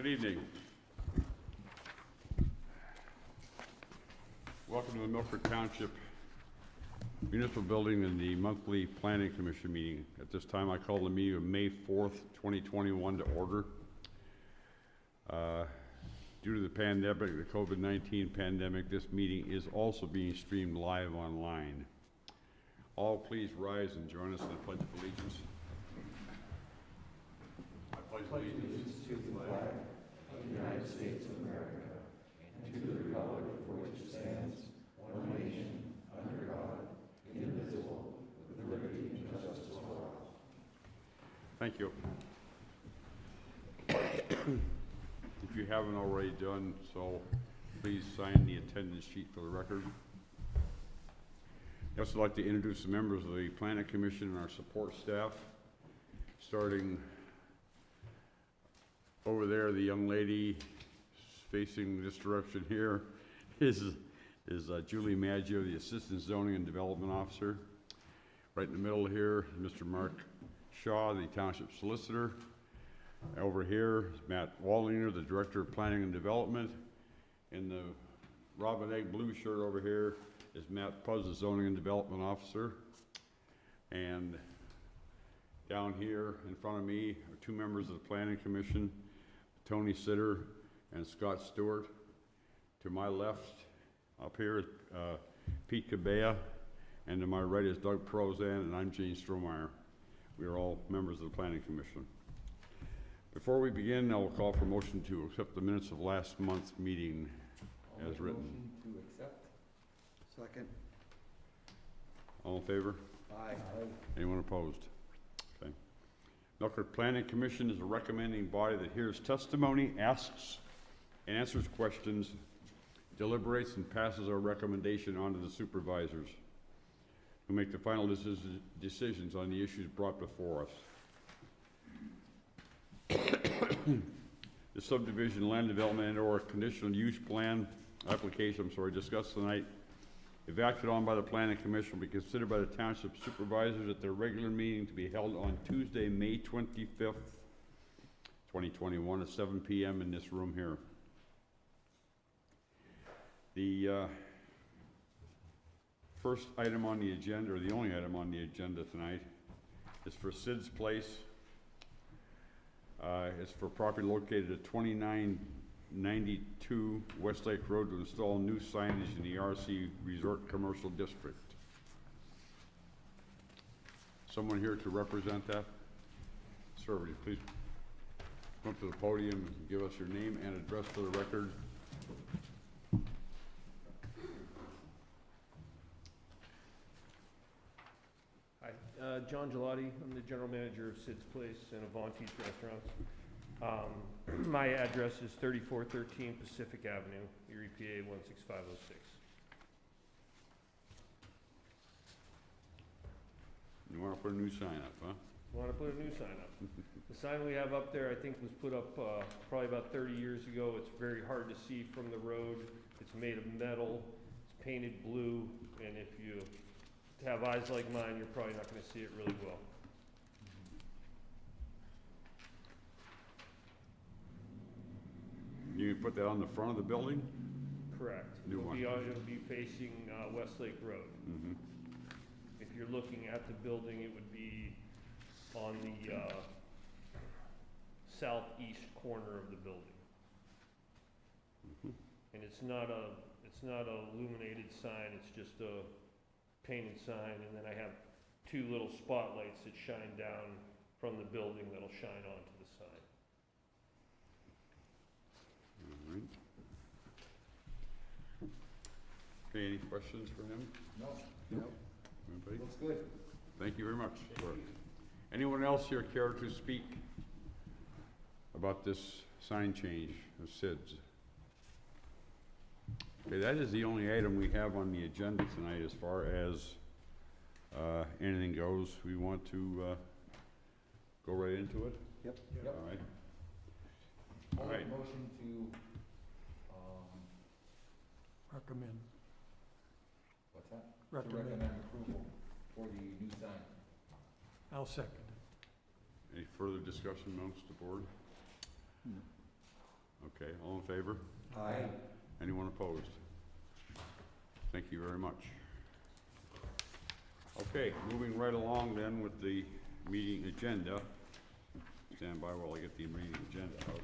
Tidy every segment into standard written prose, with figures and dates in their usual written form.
evening. Welcome to the Milford Township Municipal Building and the monthly Planning Commission meeting. At this time, I call the meeting of May 4th, 2021 to order. Due to the pandemic, the COVID-19 pandemic, this meeting is also being streamed live online. All please rise and join us in the Pledge of Allegiance. I pledge allegiance to the flag of the United States of America and to the republic for which it stands, one nation, under God, indivisible, with liberty and justice for all. Thank you. If you haven't already done so, please sign the attendance sheet for the record. I'd also like to introduce the members of the Planning Commission and our support staff. Starting over there, the young lady facing this direction here is Julie Maggio, the Assistant Zoning and Development Officer. Right in the middle here, Mr. Mark Shaw, the Township Solicitor. Over here is Matt Wallinger, the Director of Planning and Development. In the robin egg blue shirt over here is Matt Puzz, the Zoning and Development Officer. And down here in front of me are two members of the Planning Commission, Tony Sitter and Scott Stewart. To my left, up here is Pete Cabea, and to my right is Doug Prozan, and I'm Gene Strohmeyer. We are all members of the Planning Commission. Before we begin, I will call for a motion to accept the minutes of last month's meeting as written. Motion to accept. Second. All in favor? Aye. Anyone opposed? Okay. Milford Planning Commission is a recommending body that hears testimony, asks and answers questions, deliberates and passes our recommendation on to the supervisors, who make the final decisions on the issues brought before us. The subdivision, land development, or conditional use plan application, discussed tonight, if acted on by the Planning Commission, will be considered by the Township Supervisors at their regular meeting to be held on Tuesday, May 25th, 2021 at 7 p.m. in this room here. The first item on the agenda, or the only item on the agenda tonight, is for Sid's Place. It's for property located at 2992 Westlake Road to install new signage in the RC Resort Commercial District. Someone here to represent that? Sir, would you please come up to the podium and give us your name and address for the record? Hi, John Gelati. I'm the general manager of Sid's Place and Avanti's Restaurants. My address is 3413 Pacific Avenue, Erie, PA 16506. You want to put a new sign up, huh? Want to put a new sign up. The sign we have up there, I think, was put up probably about 30 years ago. It's very hard to see from the road. It's made of metal. It's painted blue, and if you have eyes like mine, you're probably not going to see it really well. You put that on the front of the building? Correct. New one. It'll be facing Westlake Road. Mm-hmm. If you're looking at the building, it would be on the southeast corner of the building. Mm-hmm. And it's not a illuminated sign, it's just a painted sign, and then I have two little spotlights that shine down from the building that'll shine onto the sign. All right. Okay, any questions for him? No. Anybody? Looks good. Thank you very much. Anyone else here care to speak about this sign change of Sid's? Okay, that is the only item we have on the agenda tonight as far as anything goes. We want to go right into it? Yep. All right. All right. Motion to, Recommend. what's that? To Recommend. recommend approval for the new sign. I'll second. Any further discussion amongst the board? Okay, all in favor? Aye. Anyone opposed? Thank you very much. Okay, moving right along then with the meeting agenda. Stand by while I get the meeting agenda out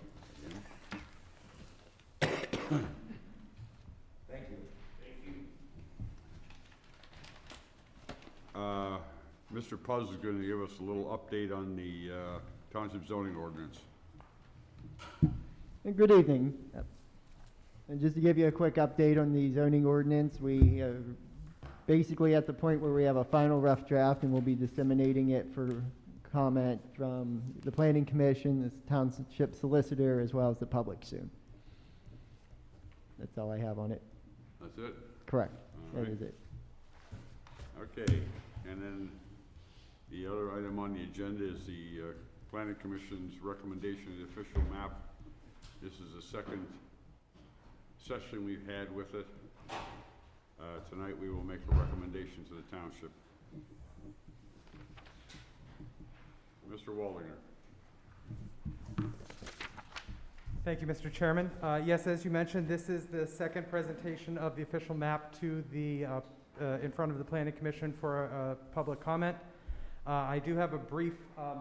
again. Thank you. Mr. Puz is going to give us a little update on the township zoning ordinance. And good evening. And just to give you a quick update on the zoning ordinance, we are basically at the point where we have a final rough draft, and we'll be disseminating it for comment from the Planning Commission, the township solicitor, as well as the public soon. That's all I have on it. That's it? Correct. All That right. is it. Okay, and then the other item on the agenda is the Planning Commission's recommendation of the official map. This is the second session we've had with it. Tonight we will make a recommendation to the township. Mr. Waldinger. Thank you, Mr. Chairman. Yes, as you mentioned, this is the second presentation of the official map to the, in front of the Planning Commission for public comment. I do have a brief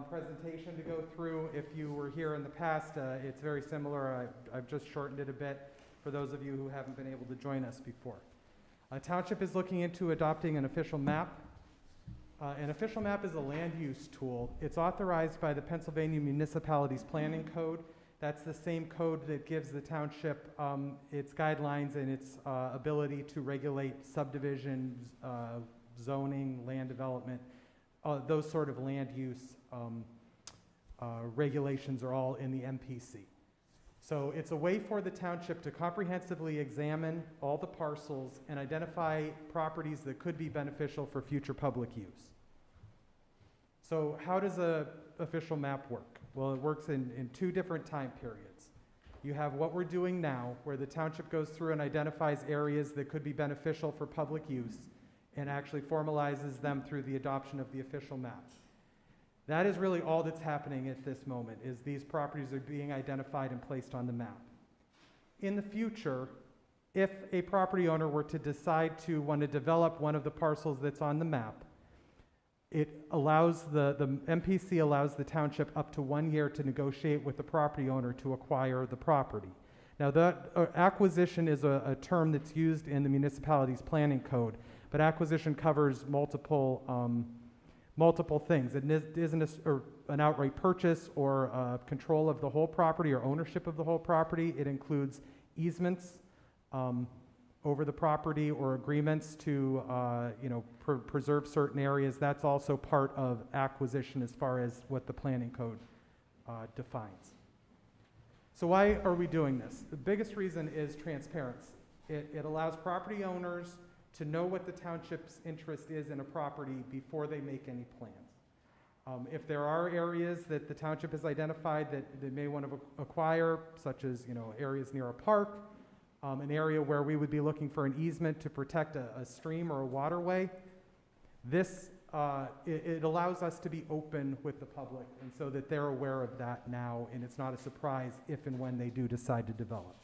presentation to go through. If you were here in the past, it's very similar. I've just shortened it a bit for those of you who haven't been able to join us before. Township is looking into adopting an official map. An official map is a land use tool. It's authorized by the Pennsylvania Municipalities Planning Code. That's the same code that gives the township its guidelines and its ability to regulate subdivisions, zoning, land development. Those sort of land use regulations are all in the MPC. So it's a way for the township to comprehensively examine all the parcels and identify properties that could be beneficial for future public use. So how does a official map work? Well, it works in two different time periods. You have what we're doing now, where the township goes through and identifies areas that could be beneficial for public use and actually formalizes them through the adoption of the official map. That is really all that's happening at this moment, is these properties are being identified and placed on the map. In the future, if a property owner were to decide to want to develop one of the parcels that's on the map, it allows the MPC allows the township up to 1 year to negotiate with the property owner to acquire the property. Now, that acquisition is a term that's used in the municipality's planning code, but acquisition covers multiple things. It isn't an outright purchase or control of the whole property or ownership of the whole property. It includes easements over the property or agreements to preserve certain areas. That's also part of acquisition as far as what the planning code defines. So why are we doing this? The biggest reason is transparency. It allows property owners to know what the township's interest is in a property before they make any plans. If there are areas that the township has identified that they may want to acquire, such as areas near a park, an area where we would be looking for an easement to protect a stream or a waterway, this it allows us to be open with the public, and so that they're aware of that now, and it's not a surprise if and when they do decide to develop.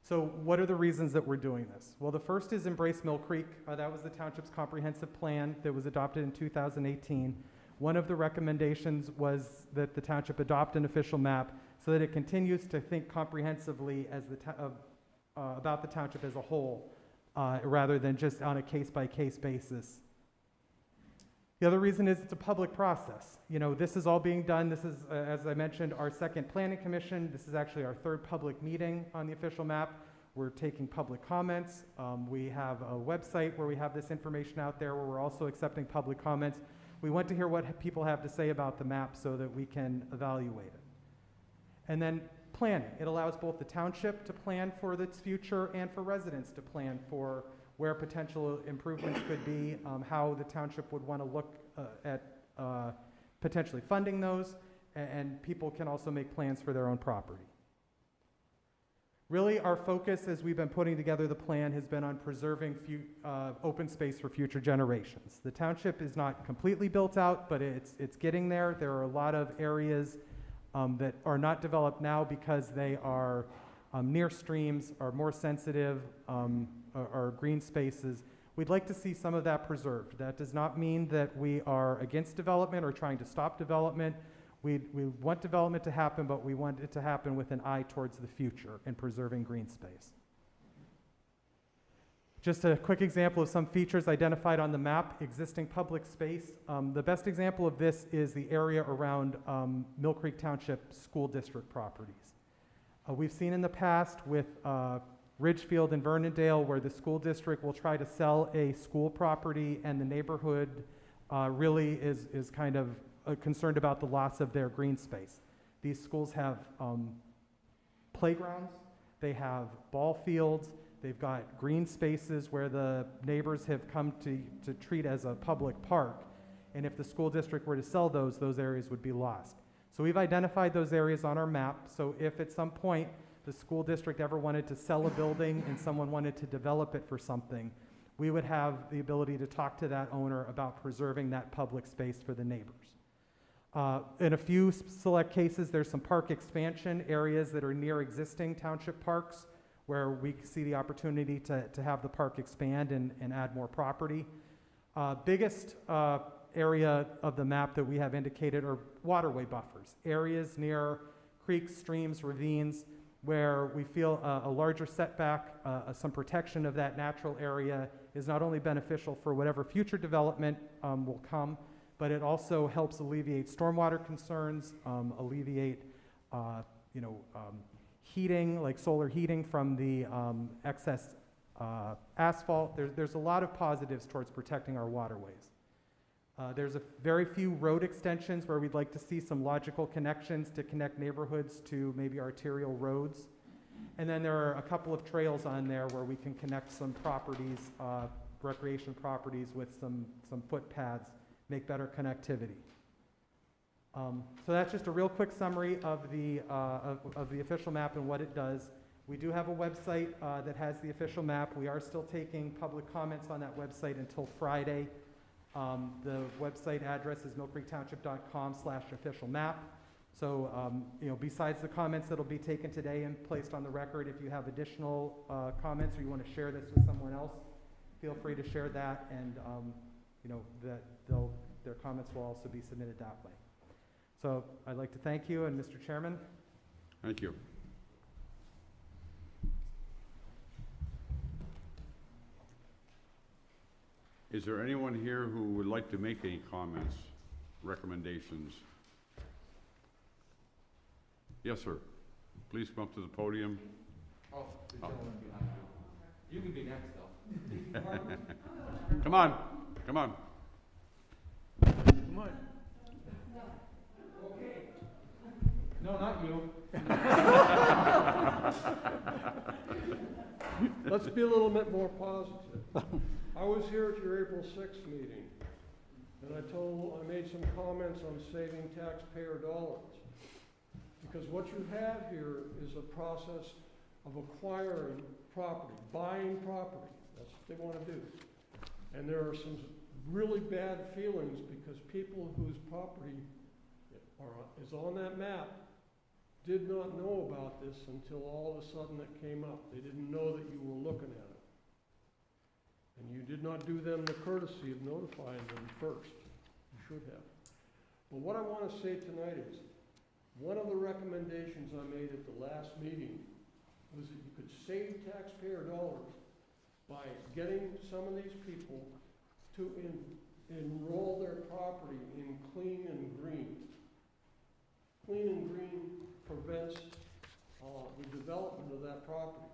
So what are the reasons that we're doing this? Well, the first is Embrace Mill Creek. That was the township's comprehensive plan that was adopted in 2018. One of the recommendations was that the township adopt an official map so that it continues to think comprehensively as about the township as a whole, rather than just on a case-by-case basis. The other reason is it's a public process. This is all being done. This is, as I mentioned, our second planning commission. This is actually our third public meeting on the official map. We're taking public comments. We have a website where we have this information out there where we're also accepting public comments. We want to hear what people have to say about the map so that we can evaluate it. And then planning. It allows both the township to plan for its future and for residents to plan for where potential improvements could be, how the township would want to look at potentially funding those, and people can also make plans for their own property. Really, our focus as we've been putting together the plan has been on preserving open space for future generations. The township is not completely built out, but it's getting there. There are a lot of areas that are not developed now because they are near streams, are more sensitive, are green spaces. We'd like to see some of that preserved. That does not mean that we are against development or trying to stop development. We want development to happen, but we want it to happen with an eye towards the future and preserving green space. Just a quick example of some features identified on the map, existing public space. The best example of this is the area around Mill Creek Township School District properties. We've seen in the past with Ridgefield and Vernondale where the school district will try to sell a school property and the neighborhood really is kind of concerned about the loss of their green space. These schools have playgrounds, they have ball fields, they've got green spaces where the neighbors have come to treat as a public park. And if the school district were to sell those areas would be lost. So we've identified those areas on our map. So if at some point the school district ever wanted to sell a building and someone wanted to develop it for something, we would have the ability to talk to that owner about preserving that public space for the neighbors. In a few select cases, there's some park expansion areas that are near existing township parks where we see the opportunity to have the park expand and add more property. Biggest area of the map that we have indicated are waterway buffers, areas near creeks, streams, ravines, where we feel a larger setback, some protection of that natural area is not only beneficial for whatever future development will come, but it also helps alleviate stormwater concerns, alleviate heating, like solar heating from the excess asphalt. There's a lot of positives towards protecting our waterways. There's a very few road extensions where we'd like to see some logical connections to connect neighborhoods to maybe arterial roads. And then there are a couple of trails on there where we can connect some properties, recreation properties with some footpaths, make better connectivity. So that's just a real quick summary of the official map and what it does. We do have a website that has the official map. We are still taking public comments on that website until Friday. The website address is millcreektownship.com/official map. So, besides the comments that'll be taken today and placed on the record, if you have additional comments or you want to share this with someone else, feel free to share that, and their comments will also be submitted that way. So I'd like to thank you, and Mr. Chairman. Thank you. Is there anyone here who would like to make any comments, recommendations? Yes, sir. Please come up to the podium. Oh, the gentleman behind you. You can be next, though. Come on, come on. Come on. No, not you. Let's be a little bit more positive. I was here at your April 6th meeting, and I made some comments on saving taxpayer dollars. Because what you have here is a process of acquiring property, buying property. That's what they want to do. And there are some really bad feelings because people whose property is on that map did not know about this until all of a sudden it came up. They didn't know that you were looking at it. And you did not do them the courtesy of notifying them first. You should have. But what I want to say tonight is, one of the recommendations I made at the last meeting was that you could save taxpayer dollars by getting some of these people to enroll their property in clean and green. Clean and green prevents the development of that property.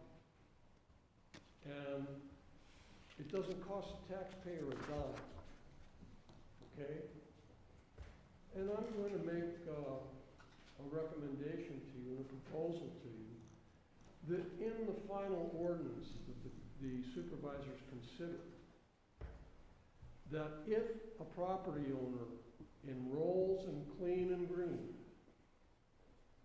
And it doesn't cost the taxpayer a dime, okay? And I'm going to make a recommendation to you, a proposal to you, that in the final ordinance that the supervisors consider, that if a property owner enrolls in clean and green,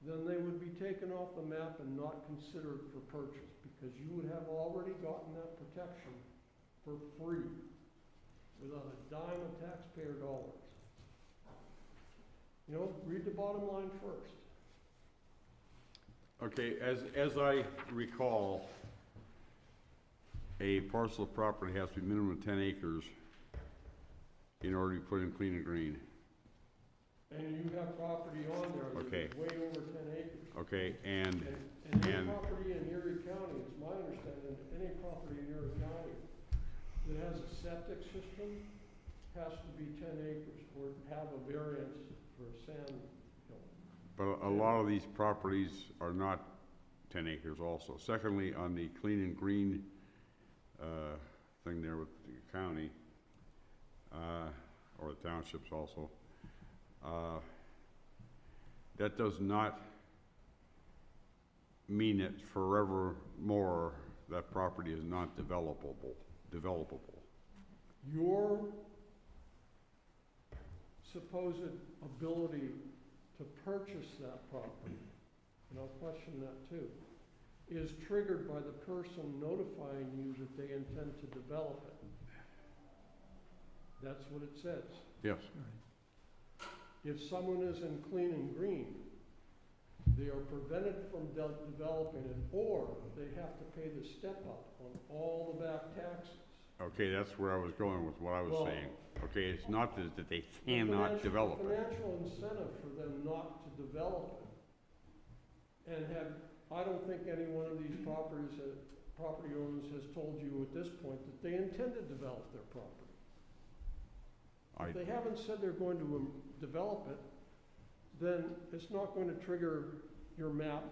then they would be taken off the map and not considered for purchase, because you would have already gotten that protection for free, without a dime of taxpayer dollars. Read the bottom line first. Okay, as I recall, a parcel of property has to be minimum of 10 acres in order to be put in clean and green. And you have property on there that Okay. is way over 10 acres. Okay, and And any and- property in Erie County, it's my understanding, that any property in Erie County that has a septic system has to be 10 acres or have a variance for a sand hill. but a lot of these properties are not 10 acres also. Secondly, on the clean and green thing there with the county, or the townships also, that does not mean that forevermore that property is not developable. Your supposed ability to purchase that property, and I'll question that too, is triggered by the person notifying you that they intend to develop it. That's what it says. Yes. If someone is in clean and green, they are prevented from developing it, or they have to pay the step up on all the back taxes. Okay, that's where I was going with what I was Well, saying. Okay, it's not that they The cannot develop it. Financial incentive for them not to develop it. And I don't think any one of these property owners has told you at this point that they intend to develop their property. If they haven't said they're going to develop it, then it's not going to trigger your map.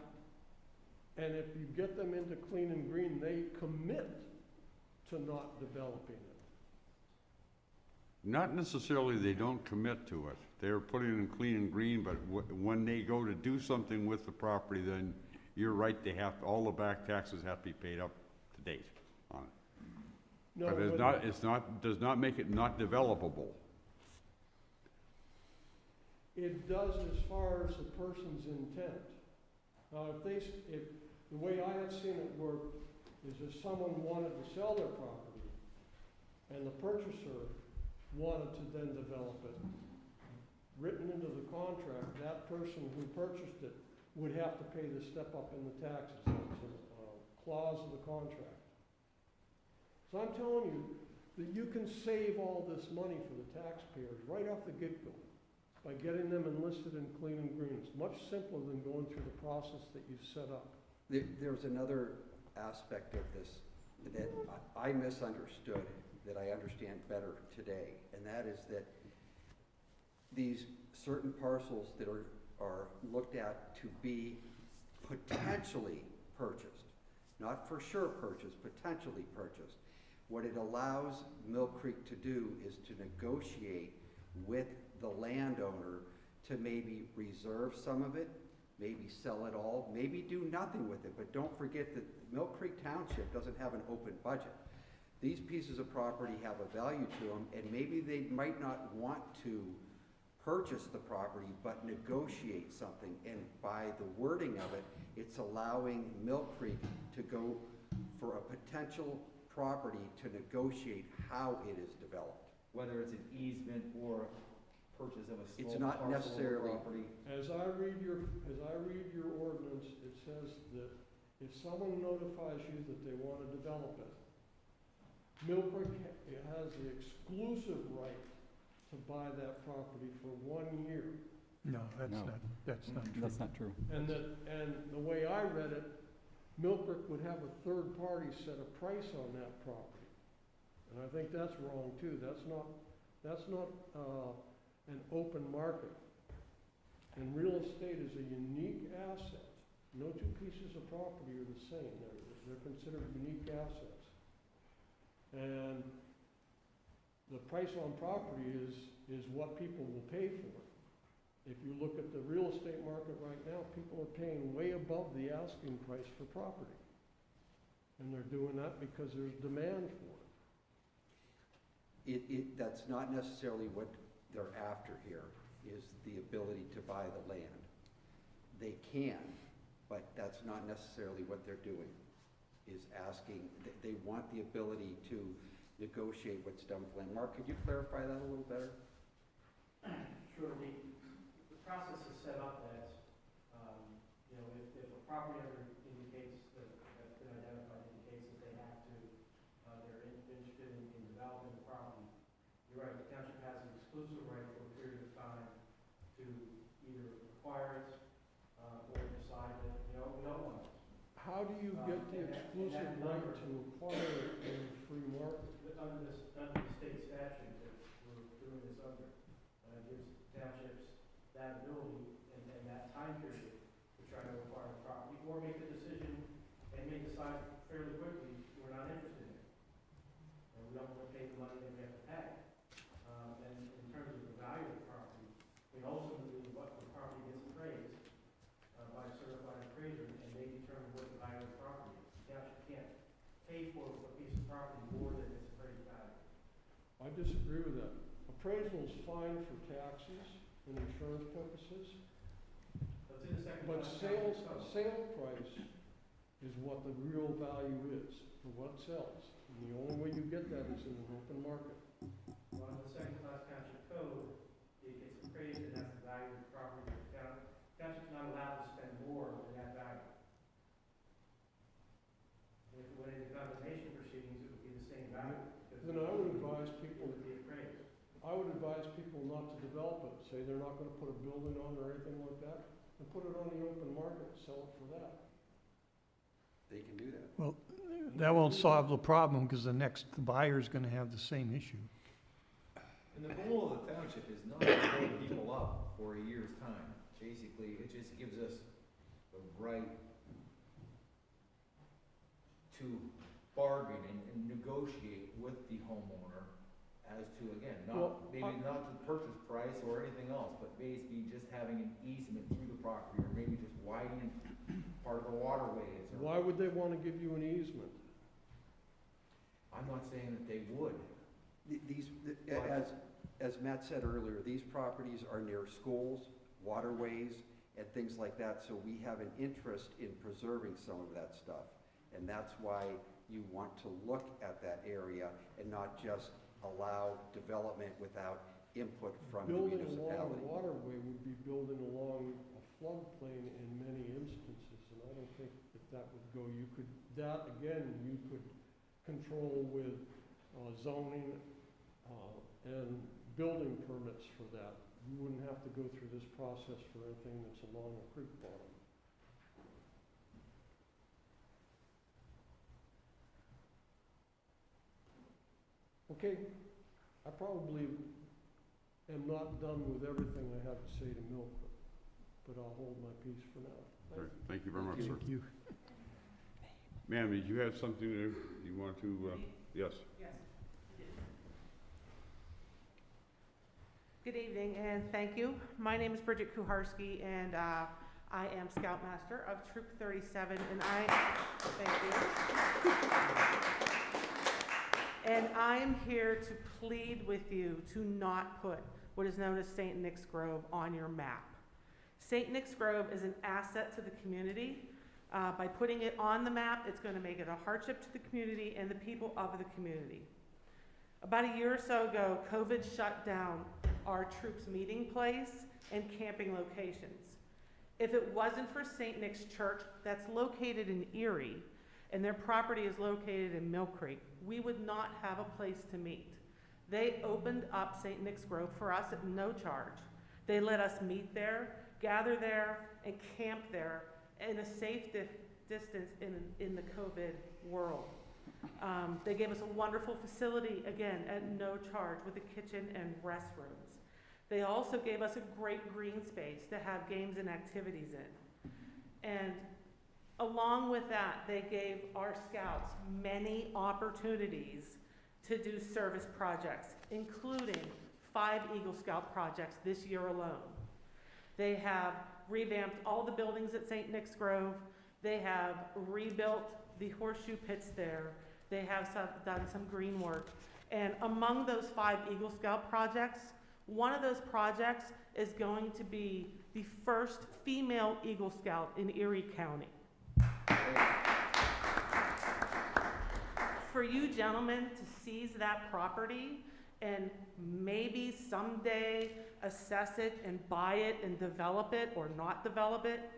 And if you get them into clean and green, they commit to not developing it. Not necessarily they don't commit to it. They're putting it in clean and green, but when they go to do something with the property, then you're right, all the back taxes have to be paid up to date on it. No, But does not make it not developable. it does as far as the person's intent. Now, if the way I have seen it work is if someone wanted to sell their property and the purchaser wanted to then develop it, written into the contract, that person who purchased it would have to pay the step up in the taxes. That's a clause of the contract. So I'm telling you that you can save all this money for the taxpayers right off the get-go by getting them enlisted in clean and green. It's much simpler than going through the process that you've set up. There's another aspect of this that I misunderstood, that I understand better today, and that is that these certain parcels that are looked at to be potentially purchased, not for sure purchased, potentially purchased. What it allows Mill Creek to do is to negotiate with the landowner to maybe reserve some of it, maybe sell it all, maybe do nothing with it. But don't forget that Mill Creek Township doesn't have an open budget. These pieces of property have a value to them, and maybe they might not want to purchase the property, but negotiate something. And by the wording of it, it's allowing Mill Creek to go for a potential property to negotiate how it is developed. Whether it's an easement or purchase of a It's small not parcel of necessarily- property. As I read your ordinance, it says that if someone notifies you that they want to develop it, Mill Creek has the exclusive right to buy that property for 1 year. No, that's No. not true. That's not true. And the way I read it, Mill Creek would have a third party set a price on that property. And I think that's wrong too. That's not an open market. And real estate is a unique asset. No two pieces of property are the same. They're considered unique assets. And the price on property is what people will pay for it. If you look at the real estate market right now, people are paying way above the asking price for property. And they're doing that because there's demand for it. That's not necessarily what they're after here, is the ability to buy the land. They can, but that's not necessarily what they're doing, is asking, they want the ability to negotiate what's done with land. Mark, could you clarify that a little better? Sure. The process is set up that, if a property owner indicates that, that's been identified, indicates that they have to, they're interested in developing the property. You're right, the township has an exclusive right for a period of time to either acquire it, or decide that, we don't want it. How do you get the And that exclusive right number- to acquire it in the free market? Under the state statute that we're doing this under, gives townships that ability and that time period to try to acquire the property, or make the decision and may decide fairly quickly, we're not interested in it. And we don't want to pay the money that we have to pay. And in terms of the value of the property, I mean, ultimately, what the property gets appraised, by a certified appraiser, and they determine what the value of the property is. The township can't pay for a piece of property more than its appraised value. I disagree with that. Appraisal is fine for taxes and insurance purposes, So it's in the second. but class code. sale price is what the real value is, for what sells. And the only way you get that is in an open market. Well, in the second class township code, it gets appraised and that's the value of the property. The township's not allowed to spend more than that value. And if it went into condemnation proceedings, it would be the same value. because Then I would advise It people, would be appraised. I would advise people not to develop it, say they're not gonna put a building on or anything like that, and put it on the open market, and sell it for that. They can do that. Well, that won't solve the problem, because the next buyer's gonna have the same issue. And the goal of the township is not to hold people up for a year's time. Basically, it just gives us the right to bargain and negotiate with the homeowner as to, again, Well, maybe not the purchase price or anything else, but basically just having an easement through the property, or maybe just widening part of the waterways. Or Why would they wanna give you an easement? I'm not saying that they would. As Matt said earlier, these properties are near schools, waterways, and things like that, so we have an interest in preserving some of that stuff. And that's why you want to look at that area and not just allow development without input from the Building along municipality. a waterway would be building along a floodplain in many instances, and I don't think that would go. You could, that again, you could control with zoning and building permits for that. You wouldn't have to go through this process for anything that's along a creek bottom. Okay, I probably am not done with everything I have to say to Milford, but I'll hold my peace for now. All right, thank you very much, sir. Thank you. Ma'am, did you have something you want to, yes? Yes. Good evening and thank you. My name is Bridget Kuharski and I am Scoutmaster of Troop 37 and thank you. And I am here to plead with you to not put what is known as St. Nick's Grove on your map. St. Nick's Grove is an asset to the community. By putting it on the map, it's going to make it a hardship to the community and the people of the community. About a year or so ago, COVID shut down our troops' meeting place and camping locations. If it wasn't for St. Nick's Church, that's located in Erie, and their property is located in Mill Creek, we would not have a place to meet. They opened up St. Nick's Grove for us at no charge. They let us meet there, gather there, and camp there in a safe distance in the COVID world. They gave us a wonderful facility, again, at no charge with a kitchen and restrooms. They also gave us a great green space to have games and activities in. And along with that, they gave our scouts many opportunities to do service projects, including 5 Eagle Scout projects this year alone. They have revamped all the buildings at St. Nick's Grove. They have rebuilt the horseshoe pits there. They have done some green work. And among those 5 Eagle Scout projects, one of those projects is going to be the first female Eagle Scout in Erie County. For you gentlemen to seize that property and maybe someday assess it and buy it and develop it or not develop it,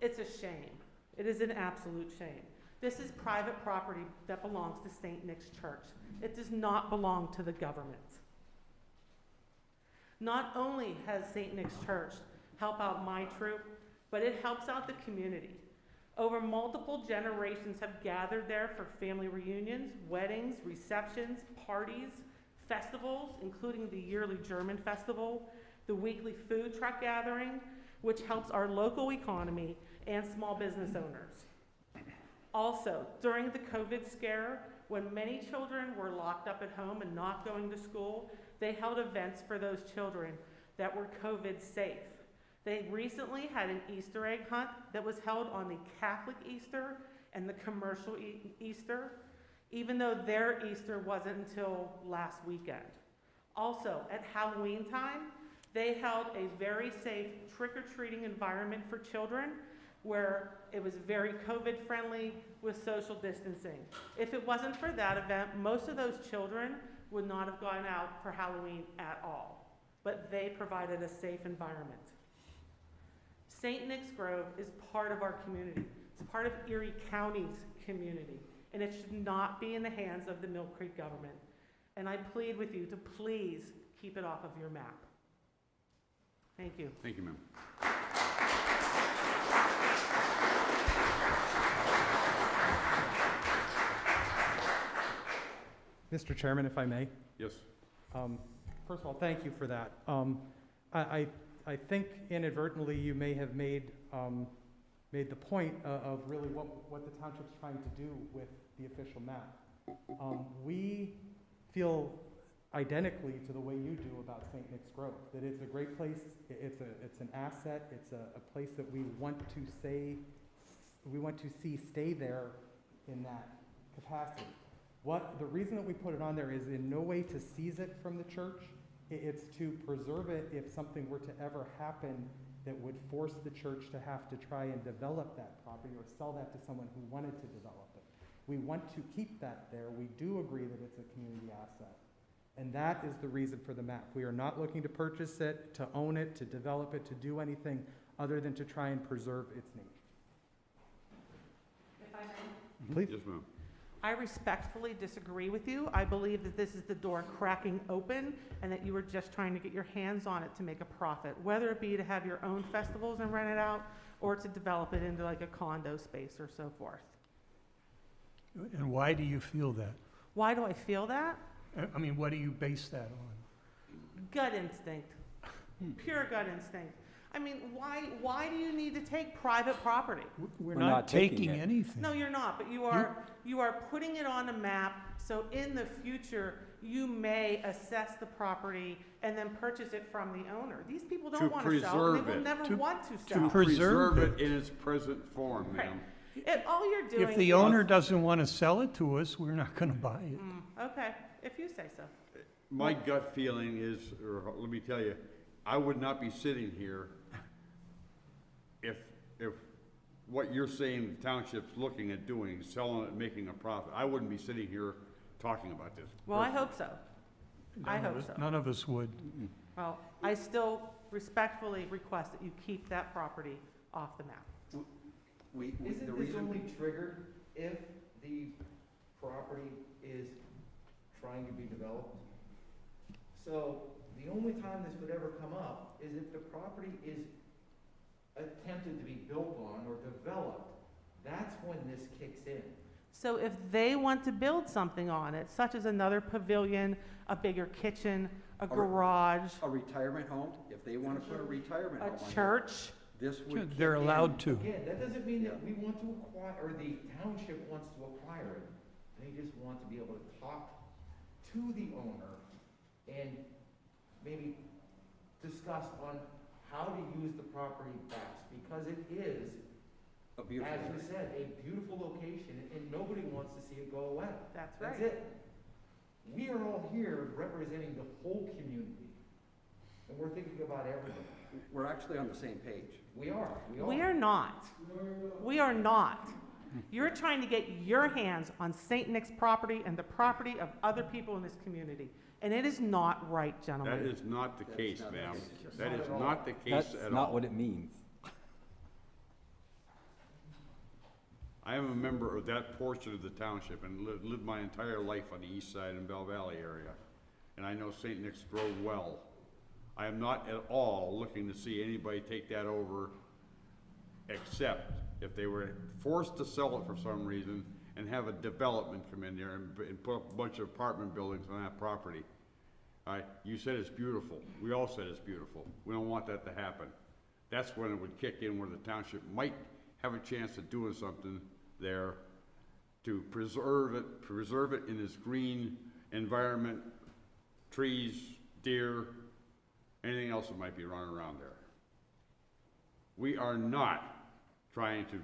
it's a shame. It is an absolute shame. This is private property that belongs to St. Nick's Church. It does not belong to the government. Not only has St. Nick's Church helped out my troop, but it helps out the community. Over multiple generations have gathered there for family reunions, weddings, receptions, parties, festivals, including the yearly German festival, the weekly food truck gathering, which helps our local economy and small business owners. Also, during the COVID scare, when many children were locked up at home and not going to school, they held events for those children that were COVID safe. They recently had an Easter egg hunt that was held on the Catholic Easter and the commercial Easter, even though their Easter wasn't until last weekend. Also, at Halloween time, they held a very safe trick-or-treating environment for children where it was very COVID-friendly with social distancing. If it wasn't for that event, most of those children would not have gone out for Halloween at all, but they provided a safe environment. St. Nick's Grove is part of our community. It's part of Erie County's community, and it should not be in the hands of the Mill Creek government. And I plead with you to please keep it off of your map. Thank you. Thank you, ma'am. Mr. Chairman, if I may. Yes. First of all, thank you for that. I think inadvertently you may have made the point of really what the township's trying to do with the official map. We feel identically to the way you do about St. Nick's Grove, that it's a great place, it's an asset, it's a place that we want to see stay there in that capacity. The reason that we put it on there is in no way to seize it from the church. It's to preserve it if something were to ever happen that would force the church to have to try and develop that property or sell that to someone who wanted to develop it. We want to keep that there. We do agree that it's a community asset. And that is the reason for the map. We are not looking to purchase it, to own it, to develop it, to do anything other than to try and preserve its nature. If I may. Please. Yes, ma'am. I respectfully disagree with you. I believe that this is the door cracking open and that you were just trying to get your hands on it to make a profit, whether it be to have your own festivals and rent it out or to develop it into like a condo space or so forth. And why do you feel that? Why do I feel that? I mean, what do you base that on? Gut instinct. Pure gut instinct. I mean, why do you need to take private property? We're not taking it. anything. No, you're not, but you are putting it on a map, so in the future, you may assess the property and then purchase it from the owner. These people don't want to sell it, they will never want to sell. To preserve it in its present form, Right. ma'am. All you're doing. If the owner doesn't want to sell it to us, we're not going to buy it. Okay, if you say so. My gut feeling is, or let me tell you, I would not be sitting here if what you're saying the township's looking at doing, selling it, making a profit. I wouldn't be sitting here talking about this. Well, I hope so. I hope so. None of us would. Well, I still respectfully request that you keep that property off the map. Isn't this only triggered if the property is trying to be developed? So the only time this would ever come up is if the property is attempted to be built on or developed. That's when this kicks in. So if they want to build something on it, such as another pavilion, a bigger kitchen, a garage, A retirement home, if they want to put a retirement home on a there, church, this would kick They're in. allowed to. Again, that doesn't mean that we want to acquire, or the township wants to acquire it. They just want to be able to talk to the owner and maybe discuss on how to use the property best, because it is, A beautiful as you area. said, a beautiful location, and nobody wants to see it go away. that's right. That's it. We are all here representing the whole community, and we're thinking about everything. We're actually on the same page. We are. We are not. We are not. You're trying to get your hands on St. Nick's property and the property of other people in this community. And it is not right, That gentlemen. is not the That's case, not the ma'am. case. That is not the case That's at not all. what it means. I am a member of that portion of the township and lived my entire life on the east side in Bell Valley area. And I know St. Nick's Grove well. I am not at all looking to see anybody take that over, except if they were forced to sell it for some reason and have a development come in there and put up a bunch of apartment buildings on that property. All right, you said it's beautiful. We all said it's beautiful. We don't want that to happen. That's when it would kick in, where the township might have a chance of doing something there to preserve it in its green environment, trees, deer, anything else that might be running around there. We are not trying to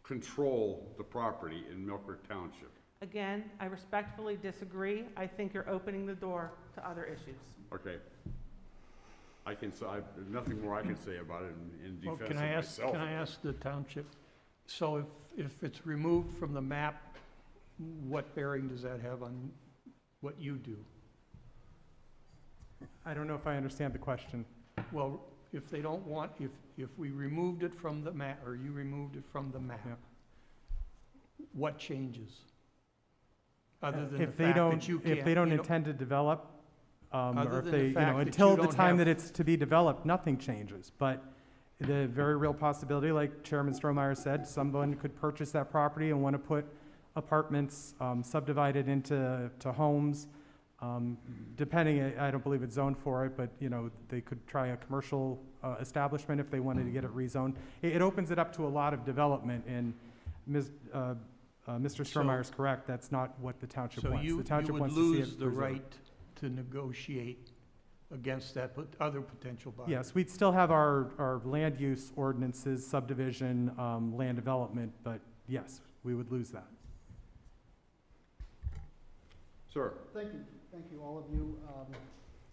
control the property in Mill Creek Township. Again, I respectfully disagree. I think you're opening the door to other issues. Okay. There's nothing more I can say about it in Well, defense can of I ask, myself. can I ask the township, so if it's removed from the map, what bearing does that have on what you do? I don't know if I understand the question. Well, if they don't want, if we removed it from the map, or you removed it from the map, Yep. what changes? Other than the If they fact don't, that you can't. if they don't you intend to develop, Other or if than the they, fact that you until the don't time have- that it's to be developed, nothing changes. But the very real possibility, like Chairman Strohmeyer said, someone could purchase that property and want to put apartments subdivided into homes. Depending, I don't believe it's zoned for it, but, they could try a commercial establishment if they wanted to get it rezoned. It opens it up to a lot of development, and Mr. Strohmeyer's correct, that's not what the township So wants. you The township would wants to see lose it the preserved. right to negotiate against that other potential buyer? Yes, we'd still have our land use ordinances, subdivision, land development, but yes, we would lose that. Sir, Thank you, all of you.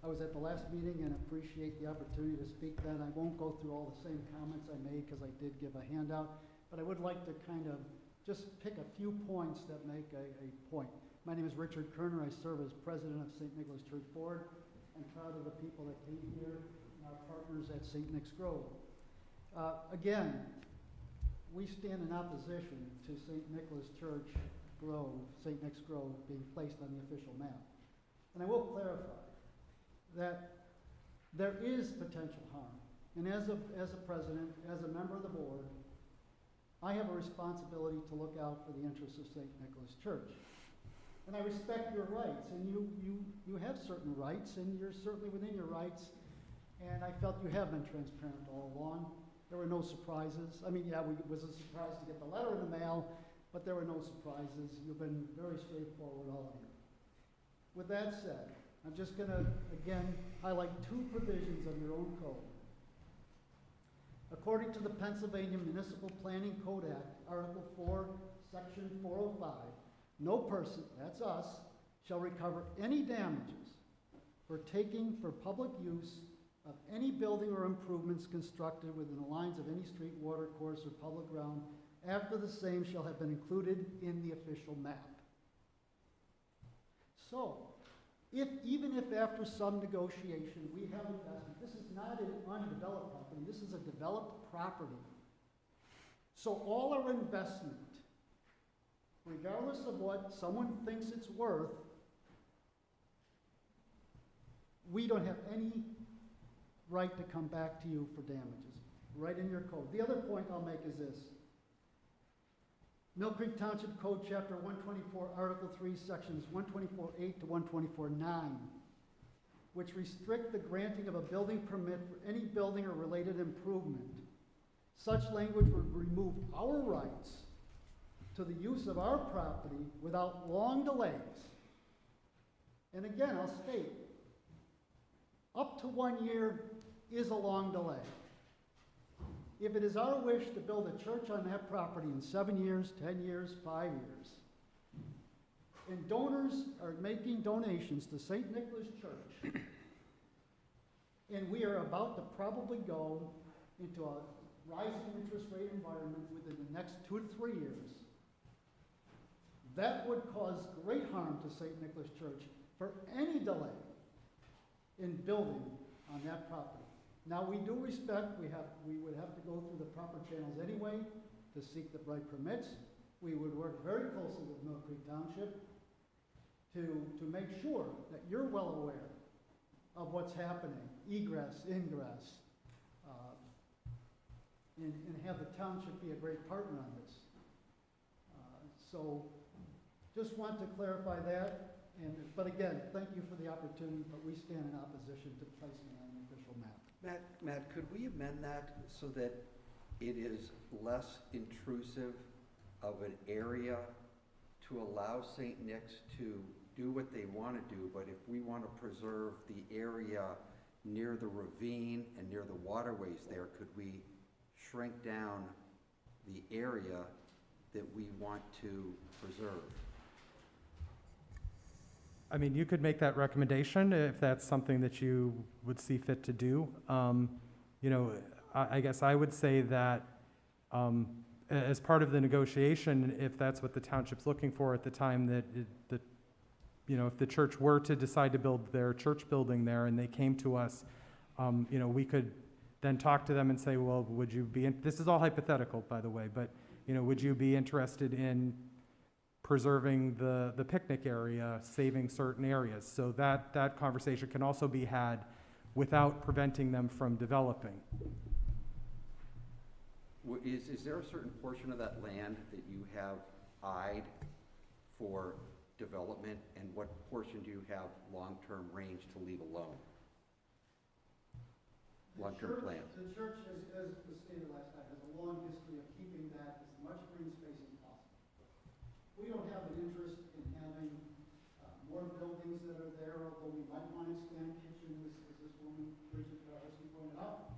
I was at the last meeting and appreciate the opportunity to speak then. I won't go through all the same comments I made because I did give a handout, but I would like to kind of just pick a few points that make a point. My name is Richard Kerner. I serve as president of St. Nicholas Church Board. I'm proud of the people that came here and our partners at St. Nick's Grove. Again, we stand in opposition to St. Nicholas Church Grove, St. Nick's Grove being placed on the official map. And I will clarify that there is potential harm. And as a president, as a member of the board, I have a responsibility to look out for the interests of St. Nicholas Church. And I respect your rights, and you have certain rights, and you're certainly within your rights, and I felt you have been transparent all along. There were no surprises. I mean, yeah, it was a surprise to get the letter in the mail, but there were no surprises. You've been very straightforward, all of you. With that said, I'm just going to, again, highlight two provisions of your own code. According to the Pennsylvania Municipal Planning Code Act, Article 4, Section 405, no person, that's us, shall recover any damages for taking for public use of any building or improvements constructed within the lines of any street, water course, or public ground after the same shall have been included in the official map. So, even if after some negotiation we have investment, this is not an undeveloped property, this is a developed property. So all our investment, regardless of what someone thinks it's worth, we don't have any right to come back to you for damages, right in your code. The other point I'll make is this. Mill Creek Township Code, Chapter 124, Article 3, Sections 124.8 to 124.9, which restrict the granting of a building permit for any building or related improvement. Such language would remove our rights to the use of our property without long delays. And again, I'll state, up to 1 year is a long delay. If it is our wish to build a church on that property in 7 years, 10 years, 5 years, and donors are making donations to St. Nicholas Church, and we are about to probably go into a rising interest rate environment within the next 2 to 3 years, that would cause great harm to St. Nicholas Church for any delay in building on that property. Now, we do respect, we would have to go through the proper channels anyway, to seek the right permits. We would work very closely with Mill Creek Township to make sure that you're well aware of what's happening, egress, ingress, and have the township be a great partner on this. So just want to clarify that, but again, thank you for the opportunity, but we stand in opposition to placement on an official map. Matt, could we amend that so that it is less intrusive of an area to allow St. Nick's to do what they want to do, but if we want to preserve the area near the ravine and near the waterways there, could we shrink down the area that we want to preserve? I mean, you could make that recommendation if that's something that you would see fit to do. You know, I guess I would say that as part of the negotiation, if that's what the township's looking for at the time that, you know, if the church were to decide to build their church building there and they came to us, you know, we could then talk to them and say, well, would you be, this is all hypothetical, by the way, but, you know, would you be interested in preserving the picnic area, saving certain areas? So that conversation can also be had without preventing them from developing. Is there a certain portion of that land that you have eyed for development, and what portion do you have long-term range to leave alone? Long-term plans. The church, as was stated last night, has a long history of keeping that as much green space as possible. We don't have an interest in having more buildings that are there, although we might want to expand kitchens, as this woman, Bridget Carlson, pointed out.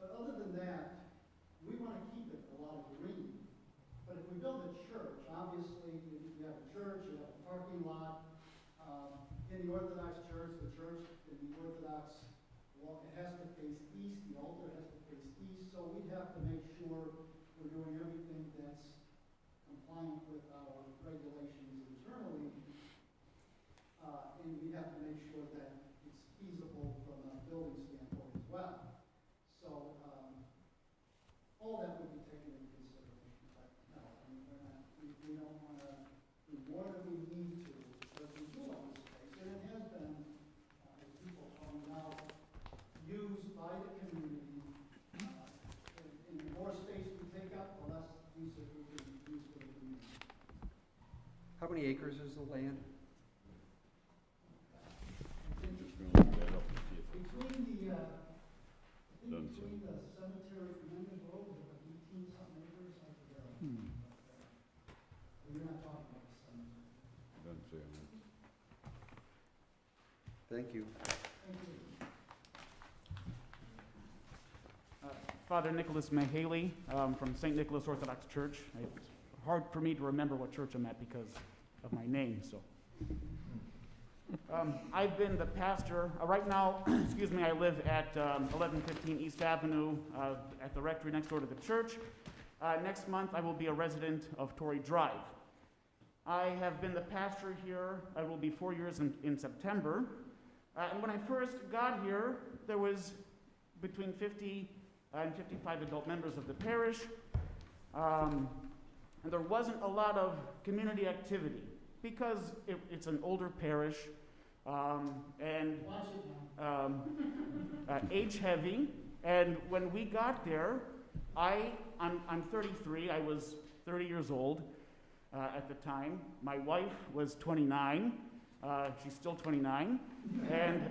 But other than that, we want to keep it a lot of green. But if we build a church, obviously, you have a church, you have a parking lot. In the Orthodox church, in the Orthodox, well, it has to face east, the altar has to face east, so we'd have to make sure we're doing everything that's compliant with our regulations internally. And we have to make sure that it's feasible from a building standpoint as well. So, all that would be taken into consideration, but no, I mean, we don't want to do more than we need to, but we do own the space, and it has been, as people pointed out, used by the community. And the more space we take up, the less use it we can use for the community. How many acres is the land? Just gonna look that up and see if it's Between the, done so. between the cemetery and Linden Road, there's about 18-something acres, I forget. You're not talking about the cemetery. Doesn't say on it. Thank you. Thank you. Father Nicholas Mahaley from St. Nicholas Orthodox Church. It's hard for me to remember what church I'm at because of my name, so. I've been the pastor. Right now, excuse me, I live at 1115 East Avenue at the rectory next door to the church. Next month, I will be a resident of Torrey Drive. I have been the pastor here. I will be 4 years in September. And when I first got here, there was between 50 and 55 adult members of the parish. And there wasn't a lot of community activity because it's an older parish and age heavy. And when we got there, I'm 33. I was 30 years old at the time. My wife was 29. She's still 29. And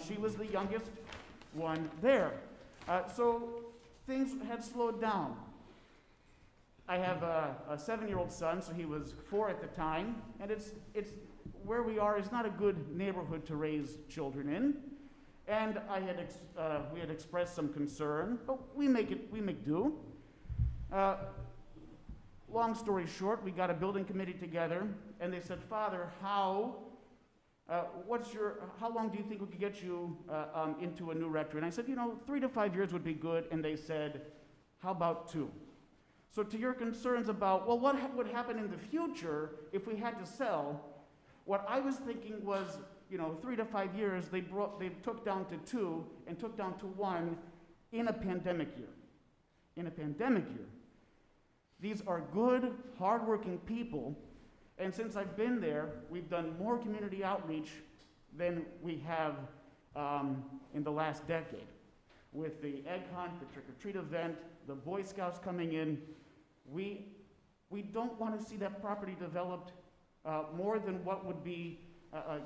she was the youngest one there. So things had slowed down. I have a 7-year-old son, so he was 4 at the time, and it's where we are is not a good neighborhood to raise children in. And we had expressed some concern, but we make do. Long story short, we got a building committee together, and they said, Father, how long do you think we could get you into a new rectory? And I said, 3 to 5 years would be good. And they said, how about 2? So to your concerns about, well, what would happen in the future if we had to sell, what I was thinking was, 3 to 5 years, they took down to 2 and took down to 1 in a pandemic year. in a pandemic year. These are good, hardworking people, and since I've been there, we've done more community outreach than we have in the last decade. With the egg hunt, the trick-or-treat event, the Boy Scouts coming in, we don't want to see that property developed more than what would be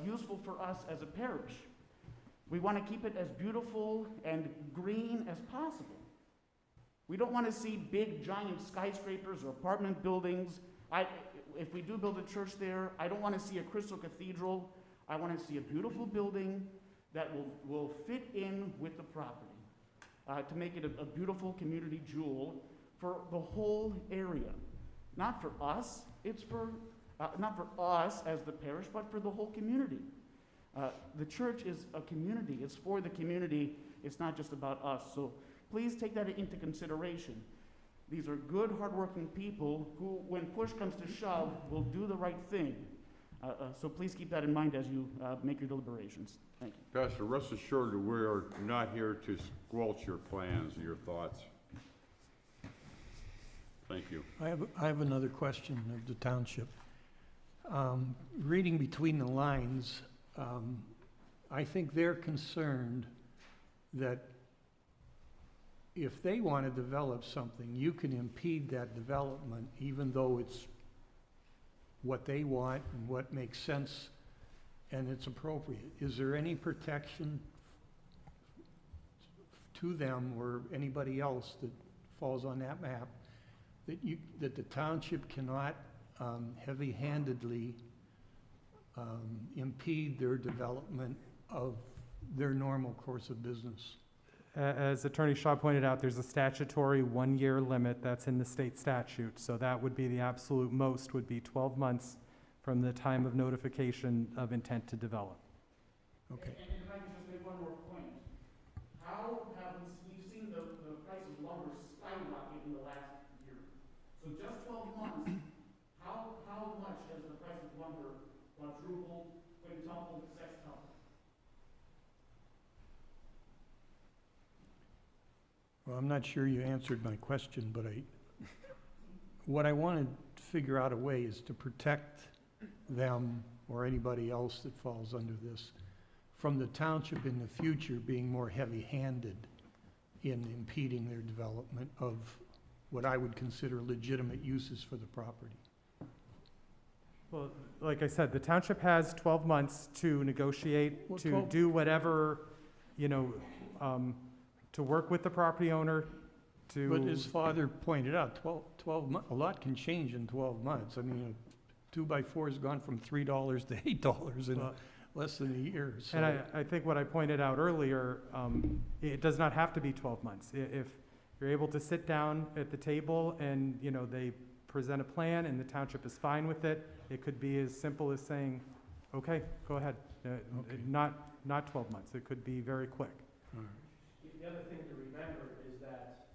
useful for us as a parish. We want to keep it as beautiful and green as possible. We don't want to see big, giant skyscrapers or apartment buildings. If we do build a church there, I don't want to see a crystal cathedral. I want to see a beautiful building that will fit in with the property to make it a beautiful community jewel for the whole area. Not for us, it's for, not for us as the parish, but for the whole community. The church is a community. It's for the community. It's not just about us. So please take that into consideration. These are good, hardworking people who, when push comes to shove, will do the right thing. So please keep that in mind as you make your deliberations. Thank you. Pastor, rest assured that we are not here to squelch your plans or your thoughts. Thank you. I have another question of the township. Reading between the lines, I think they're concerned that if they want to develop something, you can impede that development even though it's what they want and what makes sense and it's appropriate. Is there any protection to them or anybody else that falls on that map that the township cannot heavy-handedly impede their development of their normal course of business? As Attorney Shaw pointed out, there's a statutory one-year limit that's in the state statute. So that would be the absolute most, would be 12 months from the time of notification of intent to develop. Okay. And if I could just make one more point. How have we've seen the price of lumber skyrocket in the last year. So just 12 months, how much has the price of lumber quadrupled, quintupled, sextupled? Well, I'm not sure you answered my question, but what I want to figure out a way is to protect them or anybody else that falls under this from the township in the future being more heavy-handed in impeding their development of what I would consider legitimate uses for the property. Well, like I said, the township has 12 months to negotiate, Well, to 12 do whatever, you know, to work with the property owner to... But as Father pointed out, 12 months, a lot can change in 12 months. I mean, a 2x4 has gone from $3 to $8 in less than a year. So. And I think what I pointed out earlier, it does not have to be 12 months. If you're able to sit down at the table and, you know, they present a plan and the township is fine with it, it could be as simple as saying, okay, go ahead. Okay. Not 12 months. It could be very quick. All right. The other thing to remember is that,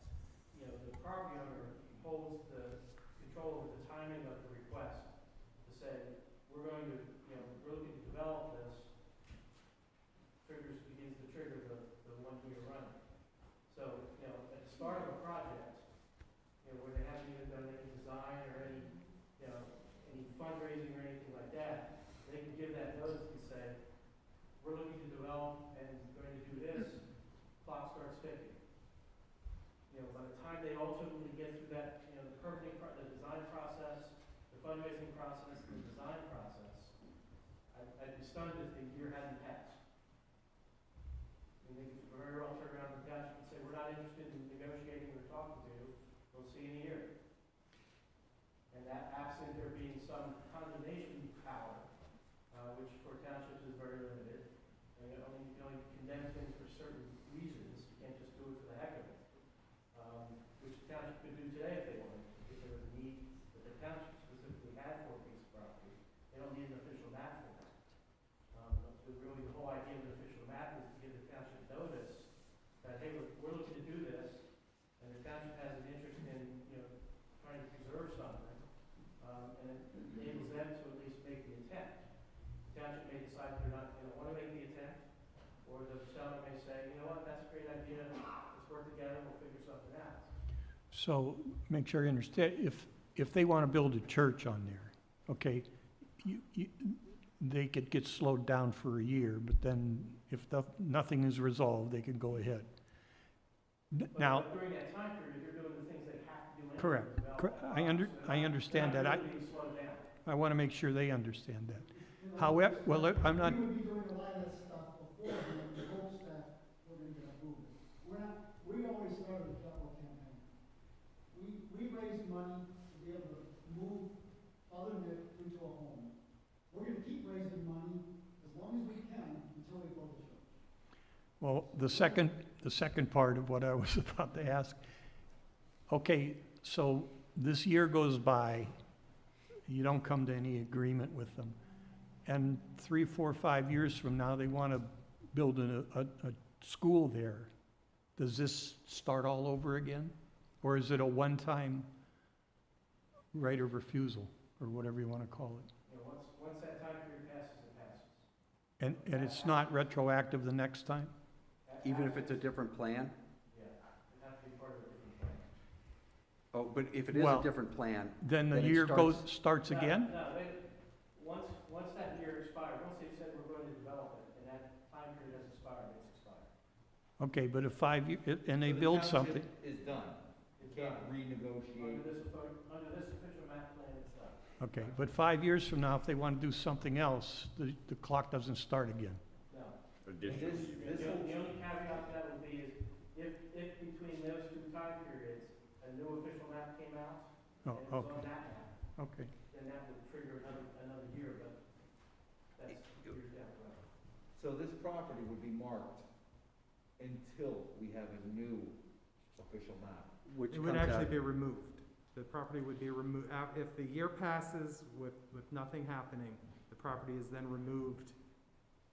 you know, the property owner holds the control over the timing of the request to say, we're going to, you know, we're looking to develop this, begins to trigger the 1 year run. So, you know, at the start of a project, you know, where they haven't even done any design or any, you know, any fundraising or anything like that, they can give that notice and say, we're looking to develop and going to do this, clock starts ticking. You know, by the time they ultimately get through that, you know, the permitting, the design process, the fundraising process, and the design process, I'd be stunned if the year hadn't passed. I mean, they could very well turn around to the township and say, we're not interested in negotiating or talking to you, we'll see you in a year. And that absent there being some condemnation power, which for townships is very limited, and you can only condemn things for certain reasons, you can't just do it for the heck of it, which the township So, make sure you understand, if they want to build a church on there, okay, they could get slowed down for a year, but then if nothing is resolved, they can go ahead. Now, But during that time period, they're doing the things they have to do anyway. to correct, develop the I property, so they're understand not that. really being slowed down. I want to make sure they understand that. However, well, I'm not, We would be doing a lot of that stuff beforehand in hopes that we're gonna get approved. We always started a capital campaign. We raised money to be able to move Father Nick into a home. We're gonna keep raising money as long as we can until we build the church. well, the second part of what I was about to ask, okay, so this year goes by, you don't come to any agreement with them, and 3, 4, 5 years from now, they want to build a school there. Does this start all over again? Or is it a one-time right of refusal, or whatever you want to call it? You know, once that time period passes, it passes. And it's not retroactive the next time? Even if it's a different plan? Yeah, it has to be part of a different plan. Oh, but if it is Well, a different plan, Then the Then it year starts- starts again? No, once that year expires, once they've said we're going to develop it, and that time period has expired, it's expired. Okay, but if 5 years, and they So the build township something, is done. You It's can't done. renegotiate. Under this official map plan, it's done. okay, but 5 years from now, if they want to do something else, the clock doesn't start again. No. Additional. This The whole, only caveat to that would be is if between those two time periods, a new official map came out, Oh, and it was on okay, that map, okay. then that would trigger another year, but that's years down the road. so this property would be marked until we have a new official map. which It would comes actually out, be removed. The property would be removed, if the year passes with nothing happening, the property is then removed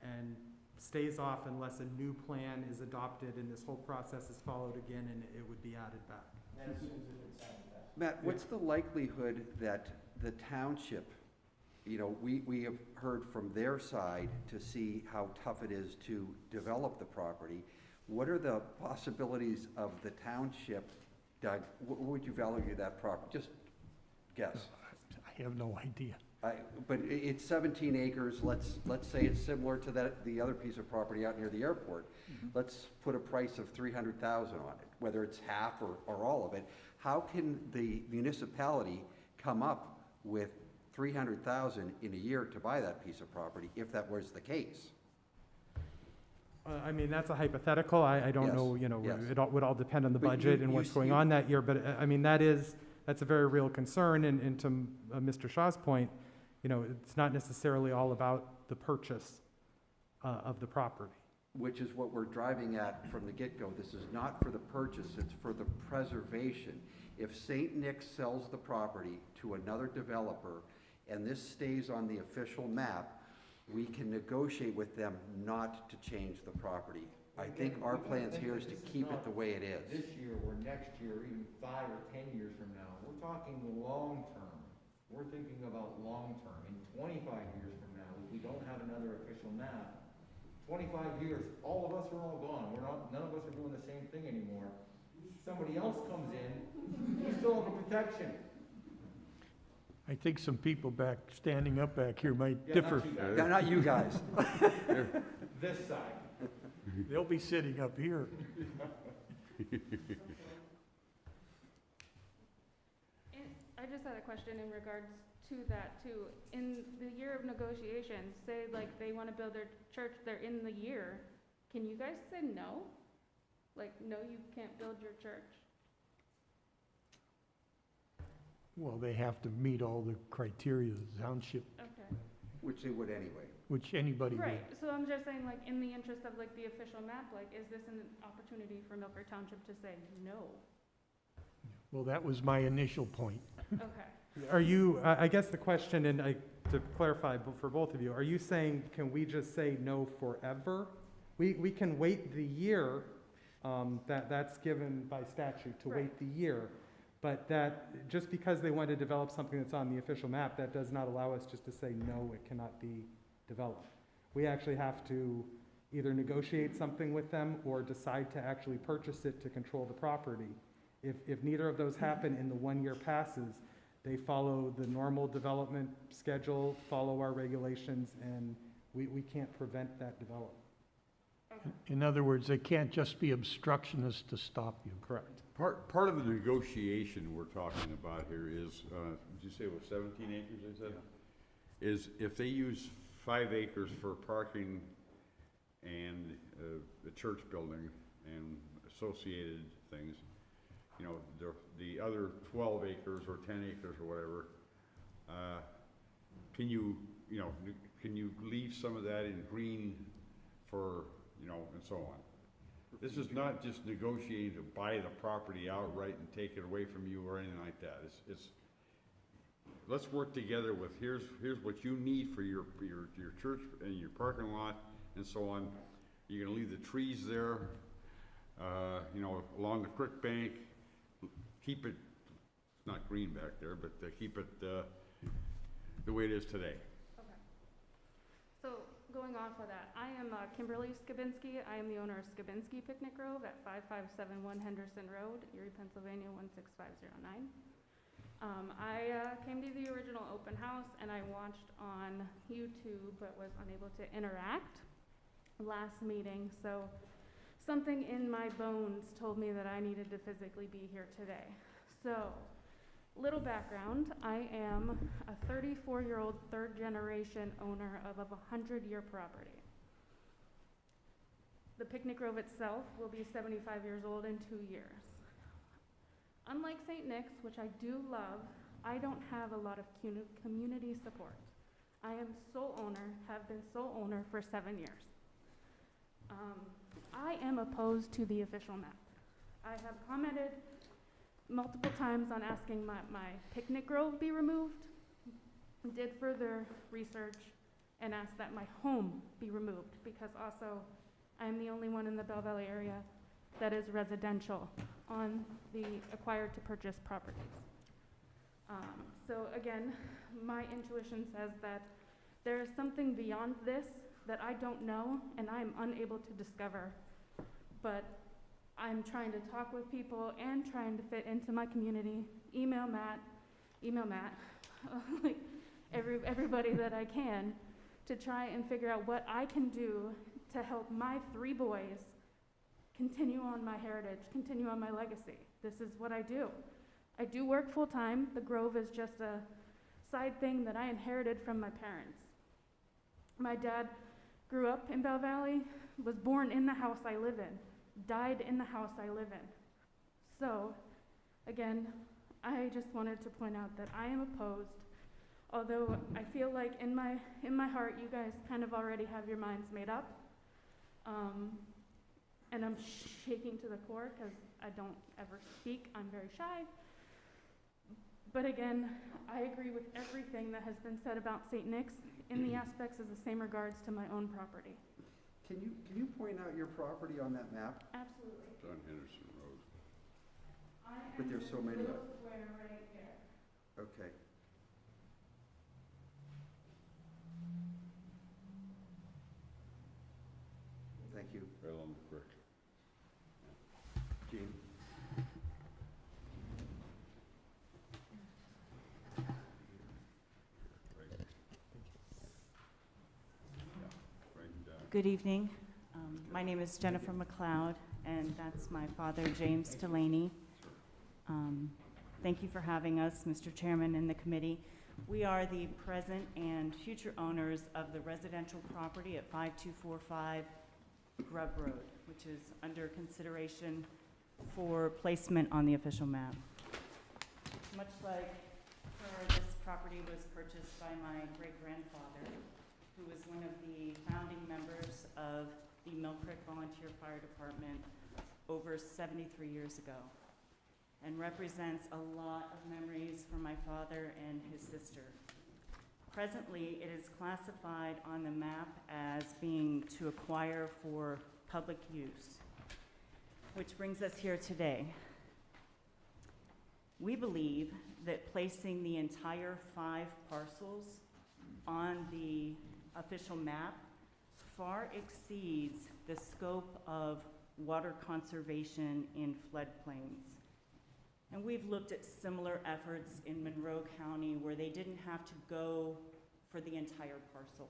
and stays off unless a new plan is adopted and this whole process is followed again, and it would be added back. That assumes if it's happened fast. Matt, what's the likelihood that the township, you know, we have heard from their side to see how tough it is to develop the property. What are the possibilities of the township, Doug, what would you value that property? Just guess. I have no idea. But it's 17 acres, let's say it's similar to the other piece of property out near the airport. Let's put a price of 300,000 on it, whether it's half or all of it. How can the municipality come up with 300,000 in a year to buy that piece of property if that was the case? I mean, that's a hypothetical. I don't Yes, know, you know, yes. it all would all depend on the But budget you- and you what's s- going you- on that year, but I mean, that's a very real concern, and to Mr. Shaw's point, you know, it's not necessarily all about the purchase of the property. Which is what we're driving at from the get-go. This is not for the purchase, it's for the preservation. If St. Nick's sells the property to another developer and this stays on the official map, we can negotiate with them not to change the property. I think Again, our we gotta plans think here that is to this is keep it not the way it is. This year or next year, or even 5 or 10 years from now. We're talking long-term. We're thinking about long-term. In 25 years from now, if we don't have another official map, 25 years, all of us are all gone. None of us are doing the same thing anymore. Somebody else comes in, we still have a protection. I think some people standing up back here might Yeah, differ. not you guys. No, not you guys. This side. They'll be sitting up here. I just had a question in regards to that too. In the year of negotiations, say like they want to build their church, they're in the year, can you guys say no? Like, no, you can't build your church? Well, they have to meet all the criteria of the township, Okay. Which they would anyway. which anybody would. Right, so I'm just saying, like, in the interest of like the official map, like, is this an opportunity for Milford Township to say no? Well, that was my initial point. Okay. Are you, I guess the question, and to clarify for both of you, are you saying, can we just say no forever? We can wait the year, that's given by statute to wait Right. the year. But that, just because they want to develop something that's on the official map, that does not allow us just to say, no, it cannot be developed. We actually have to either negotiate something with them or decide to actually purchase it to control the property If neither of those happen and the 1 year passes, they follow the normal development schedule, follow our regulations, and we can't prevent that development. In other words, they can't just be obstructionists to stop you. Correct. Part of the negotiation we're talking about here is, did you say it was 17 acres, they said? Is if they use 5 acres for parking and the church building and associated things, you know, the other 12 acres or 10 acres or whatever, can you leave some of that in green for, you know, and so on? This is not just negotiating to buy the property outright and take it away from you or anything like that. It's let's work together with, here's what you need for your church and your parking lot and so on. You're gonna leave the trees there, you know, along the creek bank. Keep it, it's not green back there, but keep it the way it is today. Okay. So going off of that, I am Kimberly Skibinski. I am the owner of Skibinski Picnic Grove at 5571 Henderson Road, Erie, Pennsylvania 16509. I came to the original open house and I watched on YouTube but was unable to interact last meeting. So something in my bones told me that I needed to physically be here today. So, little background, I am a 34-year-old third generation owner of a 100-year property. The Picnic Grove itself will be 75 years old in 2 years. Unlike St. Nick's, which I do love, I don't have a lot of community support. I am sole owner, have been sole owner for 7 years. I am opposed to the official map. I have commented multiple times on asking my picnic grove be removed, did further research, and asked that my home be removed because also I'm the only one in the Bell Valley area that is residential on the acquired to purchase properties. So again, my intuition says that there is something beyond this that I don't know and I'm unable to discover. But I'm trying to talk with people and trying to fit into my community, email Matt, like everybody that I can, to try and figure out what I can do to help my 3 boys continue on my heritage, continue on my legacy. This is what I do. I do work full time. The Grove is just a side thing that I inherited from my parents. My dad grew up in Bell Valley, was born in the house I live in, died in the house I live in. So, again, I just wanted to point out that I am opposed, although I feel like in my heart you guys kind of already have your minds made up. And I'm shaking to the core because I don't ever speak. I'm very shy. But again, I agree with everything that has been said about St. Nick's in the aspects as the same regards to my own property. Can you point out your property on that map? Absolutely. It's on Henderson Road. But there's so many of them. Square right here. Okay. Thank you. Right along the creek. Gene? Good evening. My name is Jennifer McLeod, and that's my father, James Delaney. Thank you for having us, Mr. Chairman and the committee. We are the present and future owners of the residential property at 5245 Grub Road, which is under consideration for placement on the official map. Much like her, this property was purchased by my great-grandfather, who was one of the founding members of the Mill Creek Volunteer Fire Department over 73 years ago, and represents a lot of memories for my father and his sister. Presently, it is classified on the map as being to acquire for public use, which brings us here today. We believe that placing the entire 5 parcels on the official map far exceeds the scope of water conservation in floodplains. And we've looked at similar efforts in Monroe County where they didn't have to go for the entire parcel.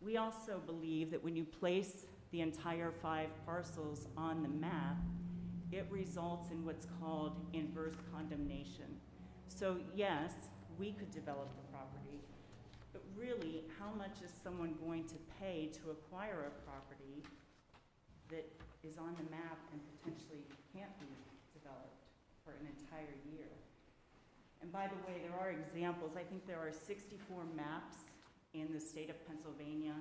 We also believe that when you place the entire 5 parcels on the map, it results in what's called inverse condemnation. So yes, we could develop the property, but really, how much is someone going to pay to acquire a property that is on the map and potentially can't be developed for an entire year? And by the way, there are examples. I think there are 64 maps in the state of Pennsylvania,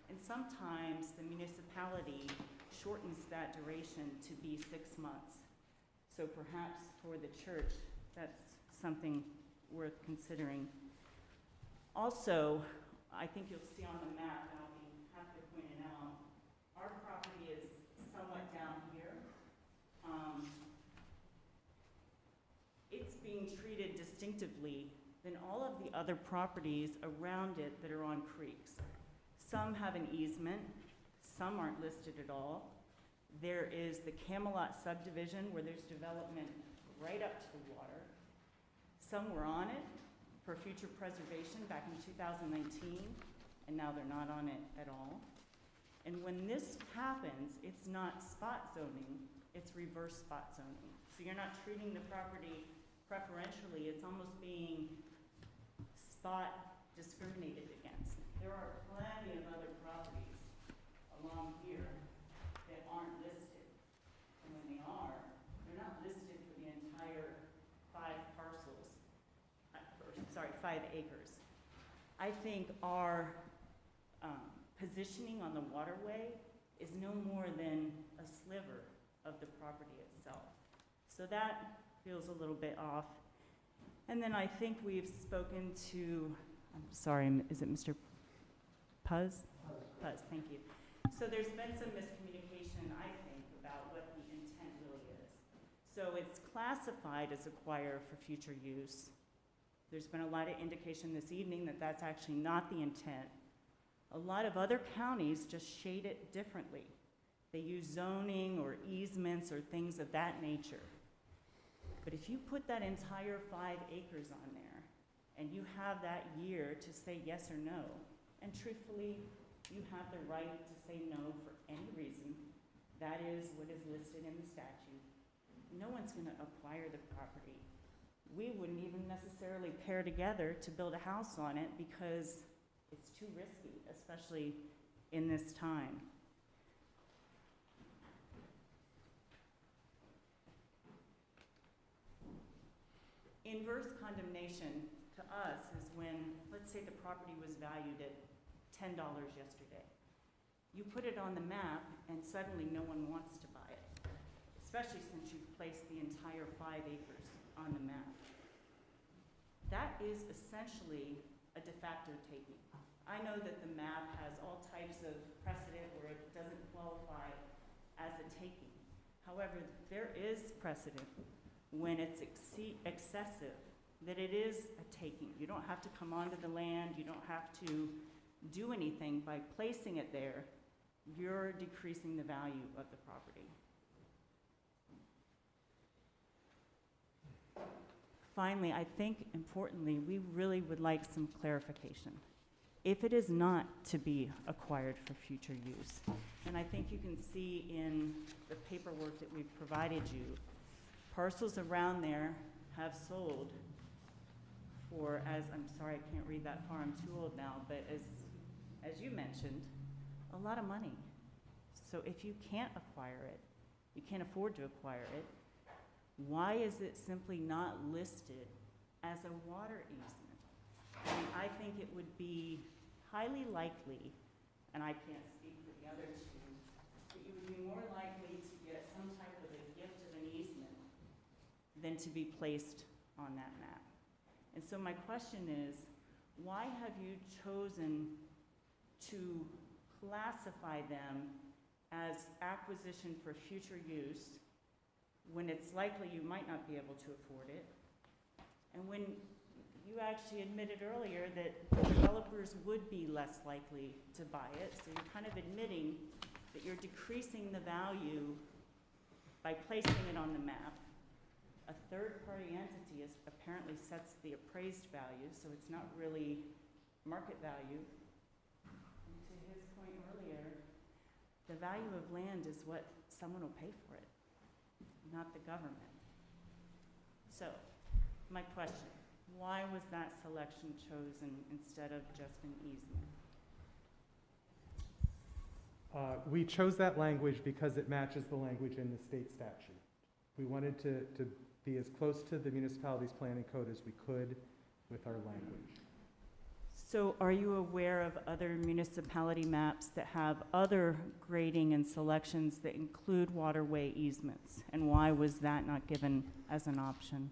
and sometimes the municipality shortens that duration to be 6 months. So perhaps for the church, that's something worth considering. Also, I think you'll see on the map, and I'll be happy to point it out, our property is somewhat down here. It's being treated distinctively than all of the other properties around it that are on creeks. Some have an easement, some aren't listed at all. There is the Camelot subdivision where there's development right up to the water. Some were on it for future preservation back in 2019, and now they're not on it at all. And when this happens, it's not spot zoning, it's reverse spot zoning. So you're not treating the property preferentially, it's almost being spot discriminated against. There are plenty of other properties along here that aren't listed. And when they are, they're not listed for the entire 5 parcels, sorry, 5 acres. I think our positioning on the waterway is no more than a sliver of the property itself. So that feels a little bit off. And then I think we've spoken to, I'm sorry, is it Mr. Puz? Puz, thank you. So there's been some miscommunication, I think, about what the intent really is. So it's classified as acquire for future use. There's been a lot of indication this evening that that's actually not the intent. A lot of other counties just shade it differently. They use zoning or easements or things of that nature. But if you put that entire 5 acres on there, and you have that year to say yes or no, and truthfully, you have the right to say no for any reason, that is what is listed in the statute. No one's gonna acquire the property. We wouldn't even necessarily pair together to build a house on it because it's too risky, especially in this time. Inverse condemnation to us is when, let's say the property was valued at $10 yesterday. You put it on the map and suddenly no one wants to buy it, especially since you've placed the entire 5 acres on the map. That is essentially a de facto taking. I know that the map has all types of precedent where it doesn't qualify as a taking. However, there is precedent when it's excessive, that it is a taking. You don't have to come onto the land, you don't have to do anything. By placing it there, you're decreasing the value of the property. Finally, I think importantly, we really would like some clarification. If it is not to be acquired for future use, and I think you can see in the paperwork that we've provided you, parcels around there have sold for, as, I'm sorry, I can't read that far, I'm too old now, but as you mentioned, a lot of money. So if you can't acquire it, you can't afford to acquire it, why is it simply not listed as a water easement? I mean, I think it would be highly likely, and I can't speak for the other two, but you would be more likely to get some type of a gift of an easement than to be placed on that map. And so my question is, why have you chosen to classify them as acquisition for future use when it's likely you might not be able to afford it? And when you actually admitted earlier that developers would be less likely to buy it, so you're kind of admitting that you're decreasing the value by placing it on the map a third-party entity apparently sets the appraised value, so it's not really market value. And to his point earlier, the value of land is what someone will pay for it, not the government. So, my question, why was that selection chosen instead of just an easement? We chose that language because it matches the language in the state statute. We wanted to be as close to the municipality's planning code as we could with our language. So are you aware of other municipality maps that have other grading and selections that include waterway easements? And why was that not given as an option?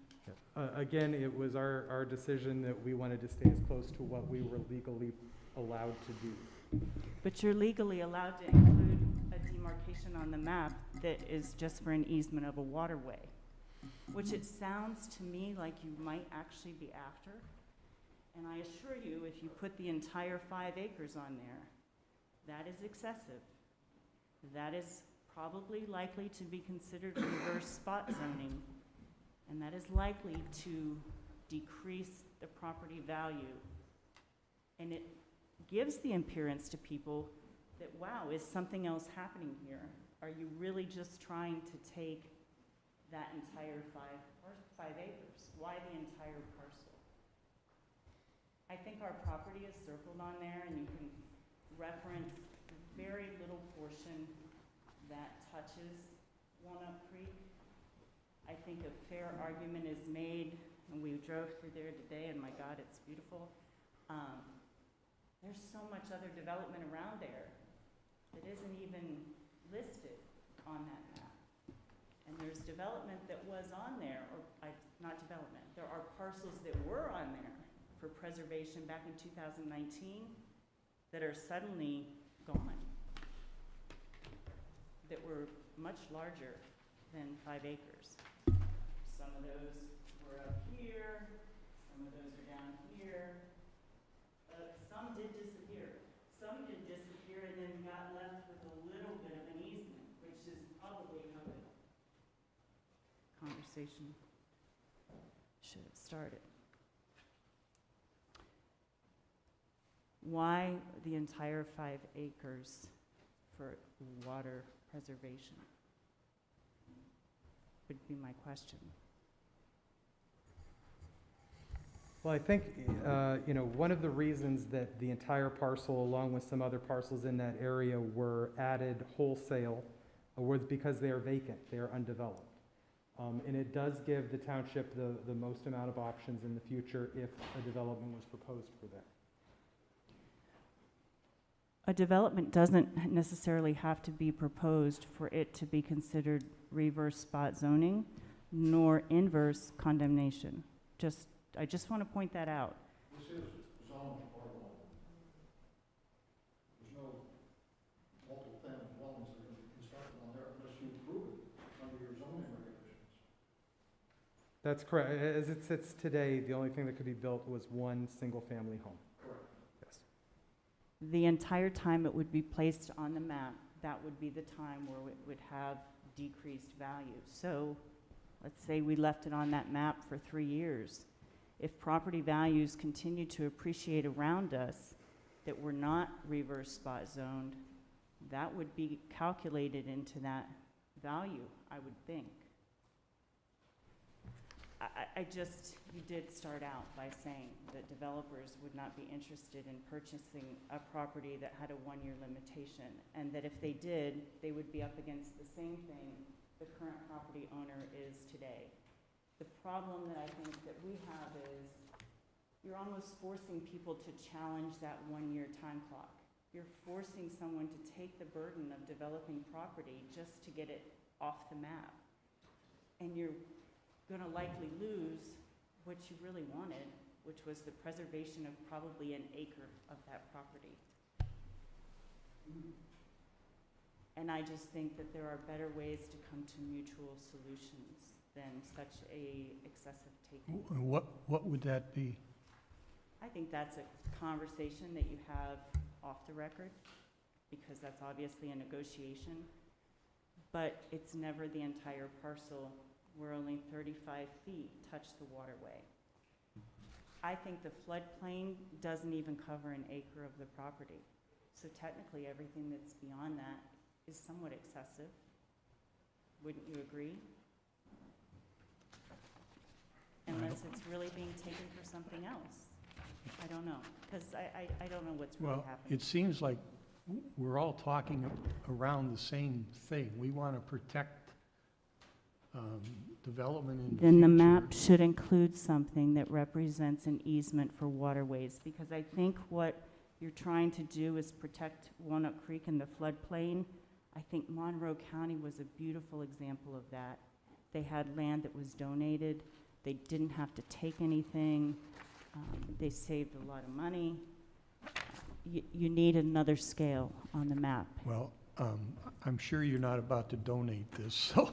Again, it was our decision that we wanted to stay as close to what we were legally allowed to do. But you're legally allowed to include a demarcation on the map that is just for an easement of a waterway, which it sounds to me like you might actually be after. And I assure you, if you put the entire 5 acres on there, that is excessive. That is probably likely to be considered reverse spot zoning, and that is likely to decrease the property value. And it gives the appearance to people that, wow, is something else happening here? Are you really just trying to take that entire 5 acres? Why the entire parcel? I think our property is circled on there, and you can reference the very little portion that touches Walnut Creek. I think a fair argument is made, and we drove through there today, and my God, it's beautiful. There's so much other development around there that isn't even listed on that map. And there's development that was on there, or not development, there are parcels that were on there for preservation back in 2019 that are suddenly gone, that were much larger than 5 acres. Some of those were up here, some of those are down here. Some did disappear. Some did disappear and then got left with a little bit of an easement, which is probably how the conversation should have started. Why the entire 5 acres for water preservation? Would be my question. Well, I think, one of the reasons that the entire parcel, along with some other parcels in that area, were added wholesale was because they are vacant, they are undeveloped. And it does give the township the most amount of options in the future if a development was proposed for there. A development doesn't necessarily have to be proposed for it to be considered reverse spot zoning, nor inverse condemnation. I just want to point that out. This is zoned R1. There's no multiple family dwellings that are going to be constructed on there unless you approve it under your zoning regulations. That's correct. As it sits today, the only thing that could be built was one single-family home. Correct. Yes. The entire time it would be placed on the map, that would be the time where it would have decreased value. So let's say we left it on that map for 3 years. If property values continue to appreciate around us that were not reverse spot zoned, that would be calculated into that value, I would think. You did start out by saying that developers would not be interested in purchasing a property that had a 1-year limitation, and that if they did, they would be up against the same thing the current property owner is today. The problem that I think that we have is you're almost forcing people to challenge that 1-year time clock. You're forcing someone to take the burden of developing property just to get it off the map. And you're going to likely lose what you really wanted, which was the preservation of probably an acre of that property. And I just think that there are better ways to come to mutual solutions than such a excessive taking. What would that be? I think that's a conversation that you have off the record, because that's obviously a negotiation, but it's never the entire parcel where only 35 feet touch the waterway. I think the floodplain doesn't even cover an acre of the property. So technically, everything that's beyond that is somewhat excessive. Wouldn't you agree? Unless it's really being taken for something else. I don't know, because I don't know what's really Well, happening. it seems like we're all talking around the same thing. We want to protect development in the Then the future. map should include something that represents an easement for waterways, because I think what you're trying to do is protect Walnut Creek and the floodplain. I think Monroe County was a beautiful example of that. They had land that was donated. They didn't have to take anything. They saved a lot of money. You need another scale on the map. Well, I'm sure you're not about to donate this, so,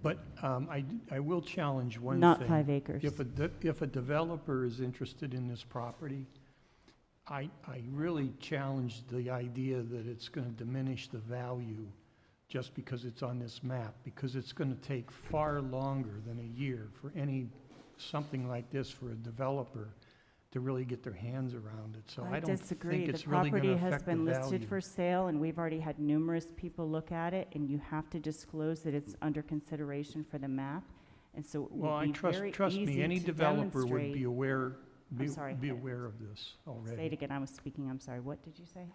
but I will challenge one thing. Not 5 acres. If a developer is interested in this property, I really challenge the idea that it's going to diminish the value just because it's on this map, because it's going to take far longer than a year for something like this for a developer to really get their hands around it. So I don't disagree. think it's really going to The property has affect the been value. listed for sale, and we've already had numerous people look at it, and you have to disclose that it's under consideration for the map. And so it Well, would be very trust me, easy any to developer would demonstrate. be aware, I'm sorry. be aware of this already. Say it again, I was speaking, I'm sorry. What did you say?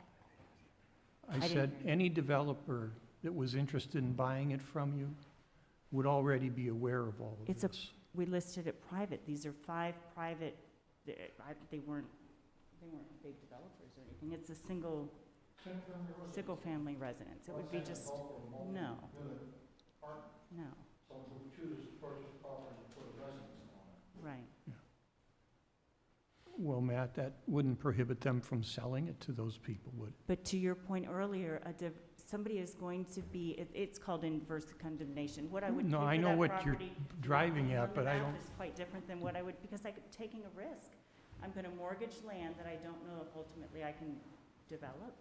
I didn't said, hear you. any developer that was interested in buying it from you would already be aware of all of It's a- this. We listed it private. These are 5 private, they weren't big developers or anything. It's a single-family residence. It would be just, no. No, So we choose to purchase property to put a residence on it. right. Well, Matt, that wouldn't prohibit them from selling it to those people, would it? But to your point earlier, somebody is going to be, it's called inverse condemnation. What I would do No, for I know that what you're property driving on at, the but I map don't, is quite different than what I would, because I'm taking a risk. I'm gonna mortgage land that I don't know if ultimately I can develop.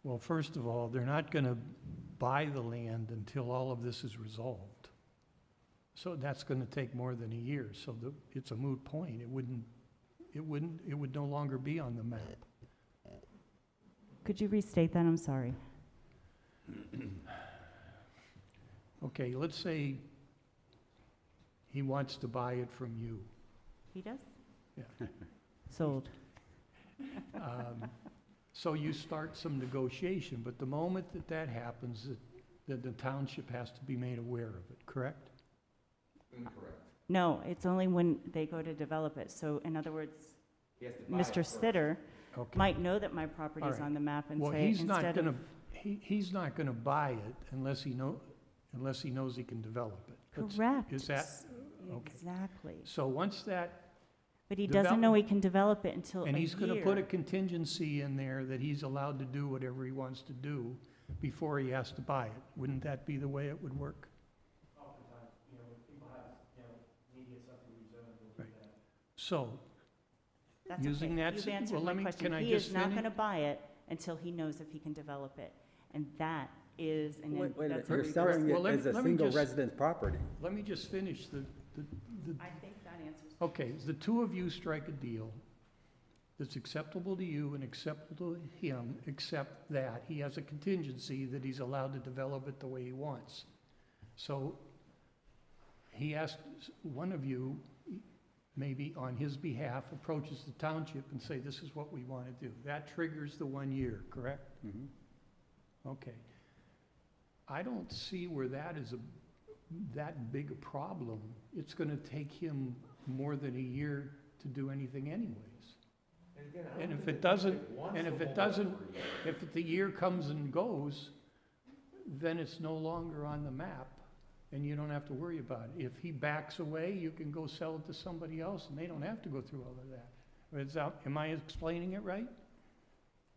well, first of all, they're not going to buy the land until all of this is resolved. So that's going to take more than a year, so it's a moot point. It would no longer be on the map. Could you restate that? I'm sorry. Okay, let's say he wants to buy it from you. He does? Yeah. Sold. So you start some negotiation, but the moment that happens, that the township has to be made aware of it, correct? Incorrect. No, it's only when they go to develop it. So in other words, He has to buy it Mr. first. Sitter Okay. might know that my property is All right. on the map and Well, say, he's not instead gonna, of, he's not gonna buy it unless he knows he can develop it. That's- correct. Is that, okay. Exactly. So once that, But he doesn't know he can develop it until a and year. he's gonna put a contingency in there that he's allowed to do whatever he wants to do before he has to buy it. Wouldn't that be the way it would work? Oftentimes, when people have, need to get something rezoned, we'll do Right. that. So, That's using okay. that You've s- answered well, my let me- question. can I He just is not finish? gonna buy it until he knows if he can develop it. And that is, and Wait, wait a that's minute, a you're reverse. selling Well, it as a let me single just- residence property. let me just finish the, I think that answers. okay, the two of you strike a deal that's acceptable to you and acceptable to him, except that he has a contingency that he's allowed to develop it the way he wants. So he asked, one of you, maybe on his behalf, approaches the township and say, this is what we want to do. That triggers the 1 year, correct? Mhm. Okay. I don't see where that is that big a problem. It's gonna take him more than a year to do anything anyways. again, I And don't if think it that doesn't, township wants and to if it hold doesn't, that for a year. if the year comes and goes, then it's no longer on the map, and you don't have to worry about it. If he backs away, you can go sell it to somebody else, and they don't have to go through all of that. Am I explaining it right?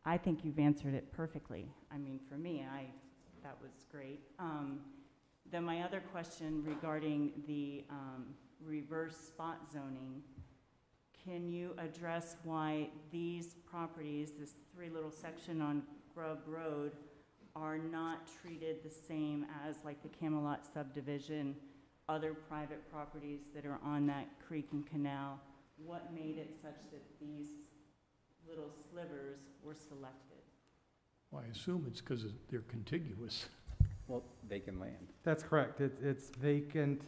I think you've answered it perfectly. I mean, for me, that was great. Then my other question regarding the reverse spot zoning, can you address why these properties, this 3 little section on Grub Road, are not treated the same as like the Camelot subdivision, other private properties that are on that creek and canal? What made it such that these little slivers were selected? Well, I assume it's because they're contiguous. Well, vacant land. That's correct. It's vacant,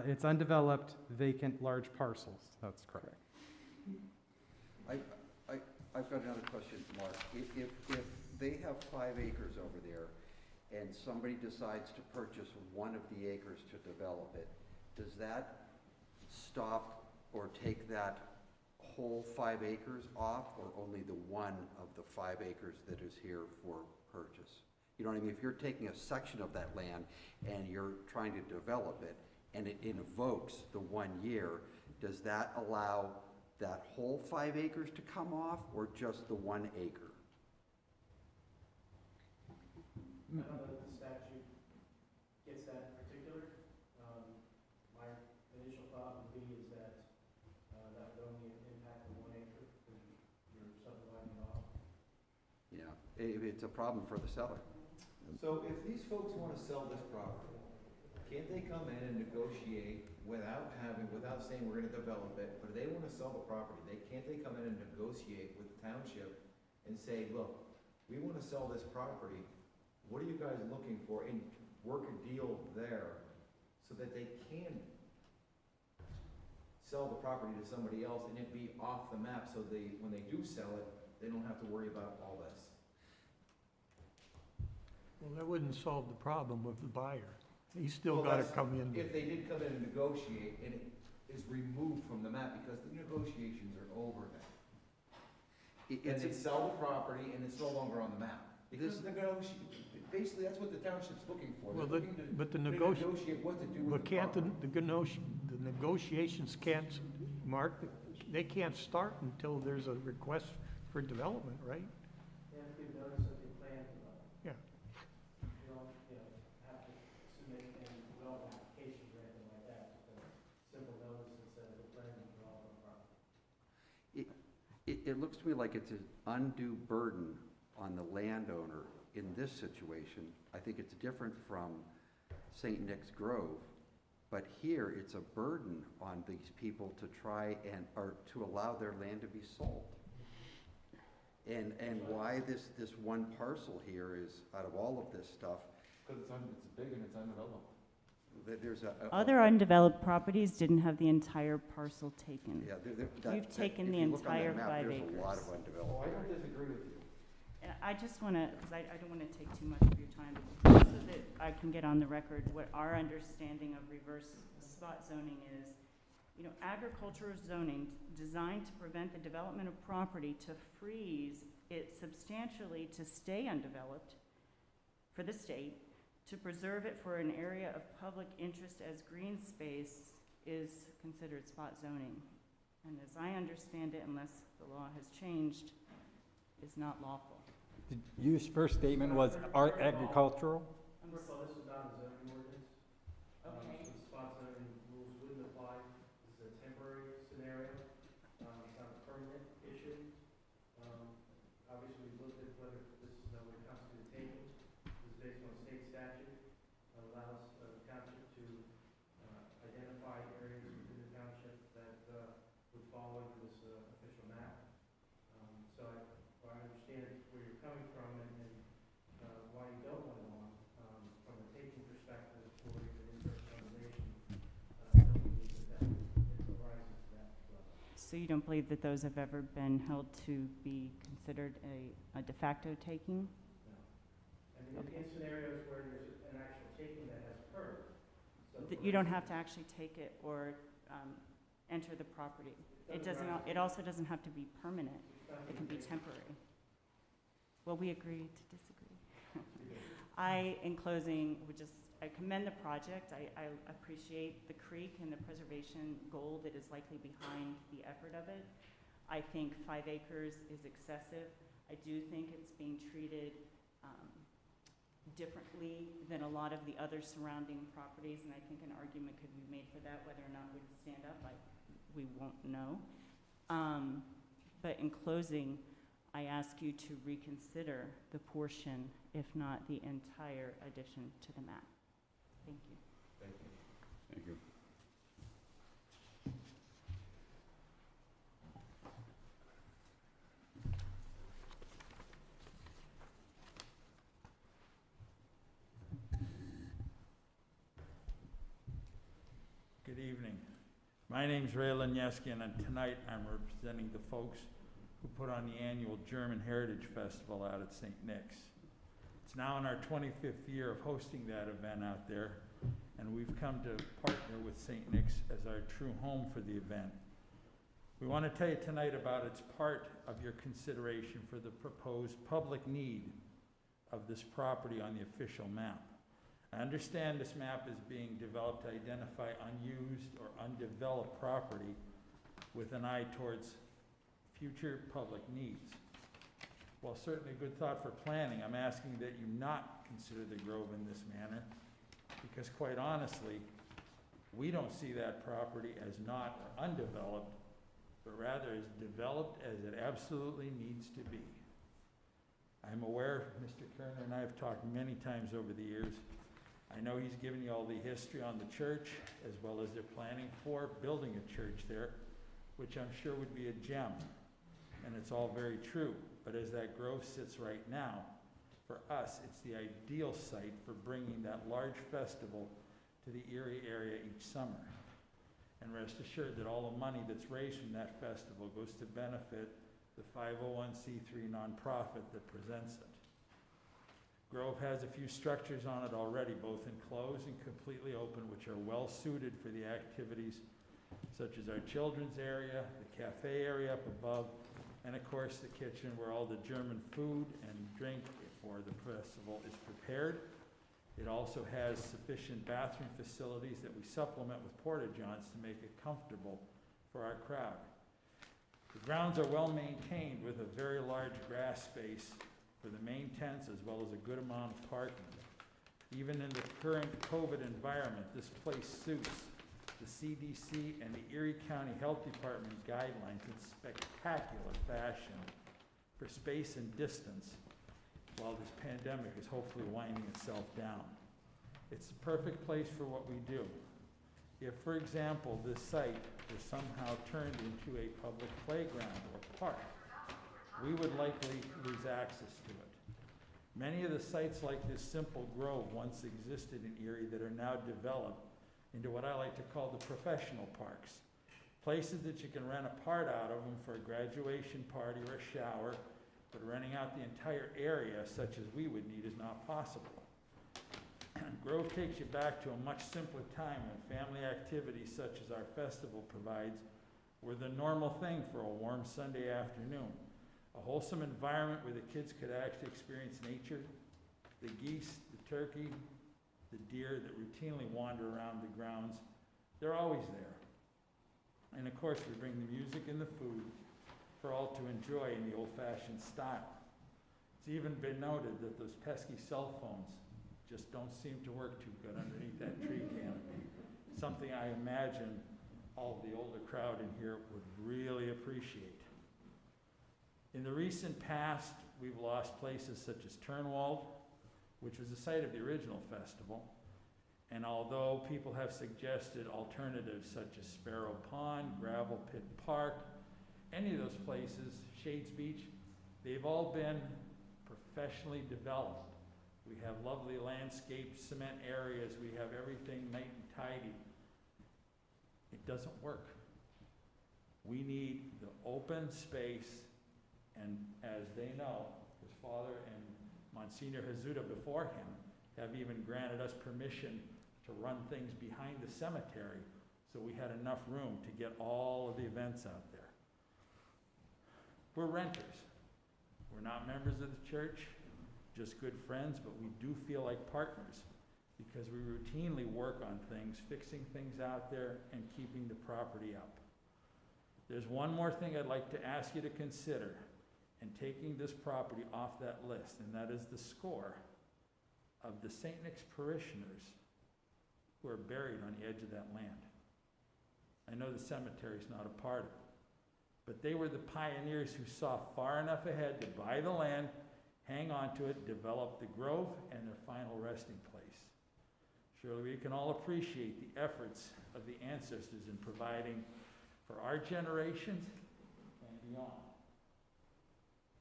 it's undeveloped, vacant, large parcels. That's correct. I've got another question, Mark. If they have 5 acres over there and somebody decides to purchase one of the acres to develop it, does that stop or take that whole 5 acres off, or only the one of the 5 acres that is here for purchase? You know what I mean? If you're taking a section of that land and you're trying to develop it and it invokes the 1 year, does that allow that whole 5 acres to come off, or just the 1 acre? I don't know if the statute gets that particular. My initial thought would be is that that would only impact the 1 acre, because you're subdividing it off. Yeah, it's a problem for the seller. So if these folks want to sell this property, can't they come in and negotiate without saying we're gonna develop it, but if they want to sell the property, can't they come in and negotiate with the township and say, look, we want to sell this property, what are you guys looking for, and work a deal there so that they can sell the property to somebody else and it be off the map, so when they do sell it, they don't have to worry about all this. Well, that wouldn't solve the problem with the buyer. He's still Well, gotta that's- come in. If they did come in and negotiate, and it is removed from the map, because the negotiations are over now. And they sell the property, and it's no longer on the map. Because basically, that's what the township's looking for. Well, They're looking to but the negotiate what to do with But the can't property. the negotiations can't, Mark, they can't start until there's a request for development, right? They have to give notice that they plan to develop. Yeah. You don't, have to submit any development applications or anything like that. Just a simple notice that says we're planning to develop the property. It looks to me like it's an undue burden on the landowner in this situation. I think it's different from St. Nick's Grove, but here it's a burden on these people to try or to allow their land to be sold. And why this one parcel here is, out of all of this stuff, Because it's big and it's undeveloped. there's Other undeveloped properties didn't have the entire parcel taken. Yeah, You've taken if the you look on that entire map, 5 there's a lot acres. of undeveloped Oh, I don't area. disagree with you. And I just want to, because I don't want to take too much of your time, so that I can get on the record what our understanding of reverse spot zoning is. Agricultural zoning designed to prevent the development of property, to freeze it substantially to stay undeveloped for the state, to preserve it for an area of public interest as green space is considered spot zoning. And as I understand it, unless the law has changed, is not lawful. Your first statement was art agricultural? First of all, this is not a zoning ordinance. Okay. So the spot zoning rules wouldn't apply. This is a temporary scenario. It's not a permanent issue. Obviously, we looked at whether this would constitute a taking. This is based on state statute. It allows the township to identify areas within the township that would fall under this official map. So I understand where you're coming from and why you don't want it on. From a taking perspective, or even inverse condemnation, I don't believe that it rises to that level. So you don't believe that those have ever been held to be considered a de facto taking? No. I mean, in scenarios where there's an actual taking that has occurred. So That for you don't have instance, to actually take it or enter the property. It doesn't doesn't, rise to- it also doesn't have to be permanent. it's not It can be taken. temporary. Well, we agree to disagree. In closing, I commend the project. I appreciate the creek and the preservation goal that is likely behind the effort of it. I think 5 acres is excessive. I do think it's being treated differently than a lot of the other surrounding properties, and I think an argument could be made for that. Whether or not we'd stand up, we won't know. But in closing, I ask you to reconsider the portion, if not the entire addition to the map. Thank you. Thank you. Good evening. My name's Ray Laniewski, and tonight I'm representing the folks who put on the annual German Heritage Festival out at St. Nick's. It's now in our 25th year of hosting that event out there, and we've come to partner with St. Nick's as our true home for the event. We want to tell you tonight about its part of your consideration for the proposed public need of this property on the official map. I understand this map is being developed to identify unused or undeveloped property with an eye towards future public needs. While certainly a good thought for planning, I'm asking that you not consider the Grove in this manner, because quite honestly, we don't see that property as not undeveloped, but rather as developed as it absolutely needs to be. I'm aware, Mr. Kerner and I have talked many times over the years. I know he's given you all the history on the church, as well as they're planning for building a church there, which I'm sure would be a gem. And it's all very true. But as that grove sits right now, for us, it's the ideal site for bringing that large festival to the Erie area each summer. And rest assured that all the money that's raised from that festival goes to benefit the 501c3 nonprofit that presents it. Grove has a few structures on it already, both enclosed and completely open, which are well suited for the activities such as our children's area, the cafe area up above, and of course the kitchen where all the German food and drink for the festival is prepared. It also has sufficient bathroom facilities that we supplement with porta-johns to make it comfortable for our crowd. The grounds are well maintained with a very large grass space for the main tents, as well as a good amount of parking. Even in the current COVID environment, this place suits the CDC and the Erie County Health Department guidelines in spectacular fashion for space and distance, while this pandemic is hopefully winding itself down. It's the perfect place for what we do. If, for example, this site was somehow turned into a public playground or park, we would likely lose access to it. Many of the sites like this simple grove once existed in Erie that are now developed into what I like to call the professional parks. Places that you can rent a part out of them for a graduation party or a shower, but renting out the entire area such as we would need is not possible. Grove takes you back to a much simpler time when family activities such as our festival provides were the normal thing for a warm Sunday afternoon. A wholesome environment where the kids could actually experience nature, the geese, the turkey, the deer that routinely wander around the grounds, they're always there. And of course, we bring the music and the food for all to enjoy in the old-fashioned style. It's even been noted that those pesky cell phones just don't seem to work too good underneath that tree canopy. Something I imagine all of the older crowd in here would really appreciate. In the recent past, we've lost places such as Turnwald, which was the site of the original festival. And although people have suggested alternatives such as Sparrow Pond, Gravel Pit Park, any of those places, Shades Beach, they've all been professionally developed. We have lovely landscaped cement areas. We have everything neat and tidy. It doesn't work. We need the open space. And as they know, his father and Monsignor Hazuda before him have even granted us permission to run things behind the cemetery, so we had enough room to get all of the events out there. We're renters. We're not members of the church, just good friends, but we do feel like partners because we routinely work on things, fixing things out there and keeping the property up. There's one more thing I'd like to ask you to consider and taking this property off that list, and that is the score of the St. Nick's parishioners who are buried on the edge of that land. I know the cemetery's not a part of it, but they were the pioneers who saw far enough ahead to buy the land, hang on to it, develop the grove and their final resting place. Surely we can all appreciate the efforts of the ancestors in providing for our generations and beyond.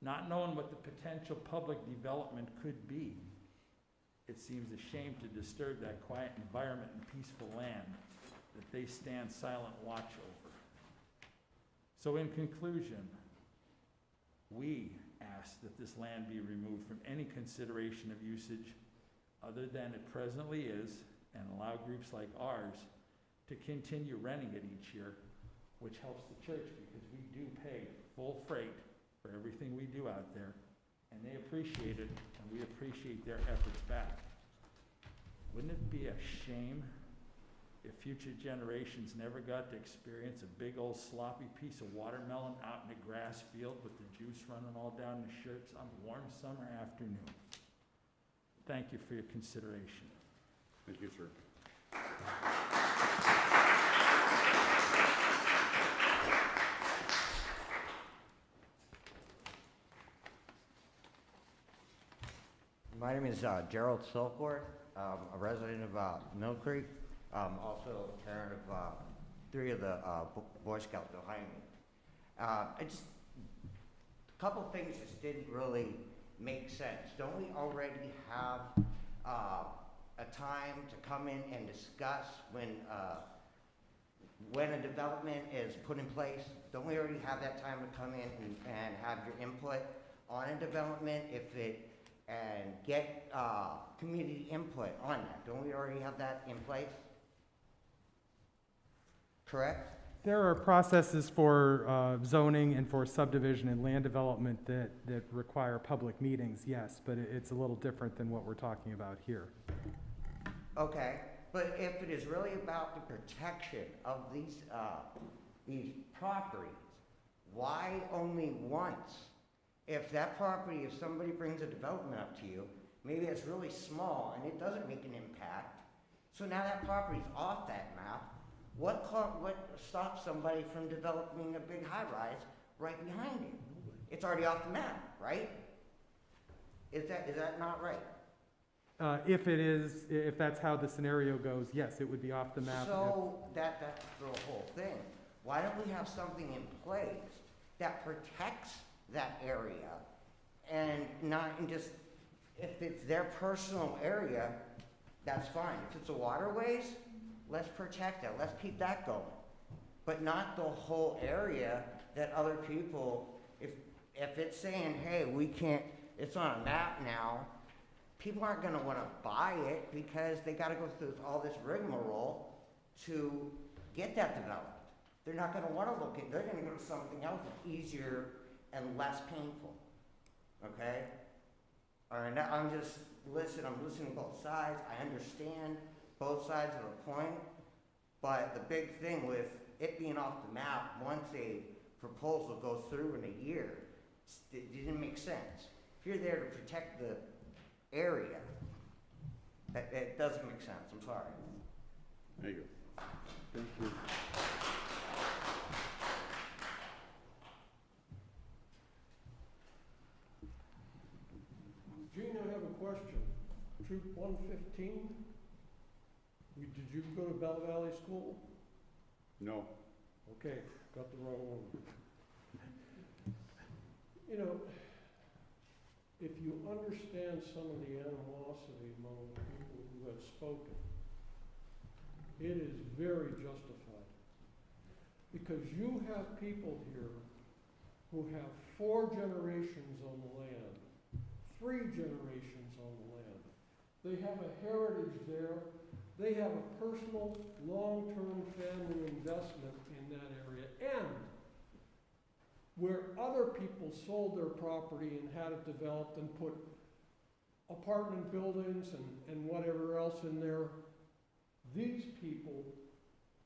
Not knowing what the potential public development could be, it seems a shame to disturb that quiet environment and peaceful land that they stand silent watch over. So in conclusion, we ask that this land be removed from any consideration of usage other than it presently is, and allow groups like ours to continue renting it each year, which helps the church because we do pay full freight for everything we do out there, and they appreciate it, and we appreciate their efforts back. Wouldn't it be a shame if future generations never got to experience a big old sloppy piece of watermelon out in a grass field with the juice running all down the shirts on a warm summer afternoon? Thank you for your consideration. Thank you, sir. My name is Gerald Silkworth, a resident of Mill Creek, also a parent of 3 of the Boy Scouts behind me. A couple things just didn't really make sense. Don't we already have a time to come in and discuss when a development is put in place? Don't we already have that time to come in and have your input on a development and get community input on that? Don't we already have that in place? Correct? There are processes for zoning and for subdivision and land development that require public meetings, yes, but it's a little different than what we're talking about here. Okay, but if it is really about the protection of these properties, why only once? If that property, if somebody brings a development up to you, maybe it's really small and it doesn't make an impact, so now that property's off that map, what stops somebody from developing a big high-rise right behind it? It's already off the map, right? Is that not right? If that's how the scenario goes, yes, it would be off the map. So that's the whole thing. Why don't we have something in place that protects that area and just, if it's their personal area, that's fine. If it's a waterways, let's protect it. Let's keep that going. But not the whole area that other people, if it's saying, hey, we can't, it's on a map now, people aren't gonna wanna buy it because they gotta go through all this rigmarole to get that developed. They're not gonna wanna look at, they're gonna go to something else that's easier and less painful, okay? All right, now I'm listening to both sides. I understand both sides of the point, but the big thing with it being off the map, once a proposal goes through in a year, it didn't make sense. If you're there to protect the area, it doesn't make sense, I'm sorry. There you go. Thank you. Gene, I have a question. Troop 115? Did you go to Bell Valley School? No. Okay, got the wrong one. You know, if you understand some of the animosity among the people who have spoken, it is very justified. Because you have people here who have 4 generations on the land, 3 generations on the land. They have a heritage there. They have a personal, long-term family investment in that area. And where other people sold their property and had it developed and put apartment buildings and whatever else in there, these people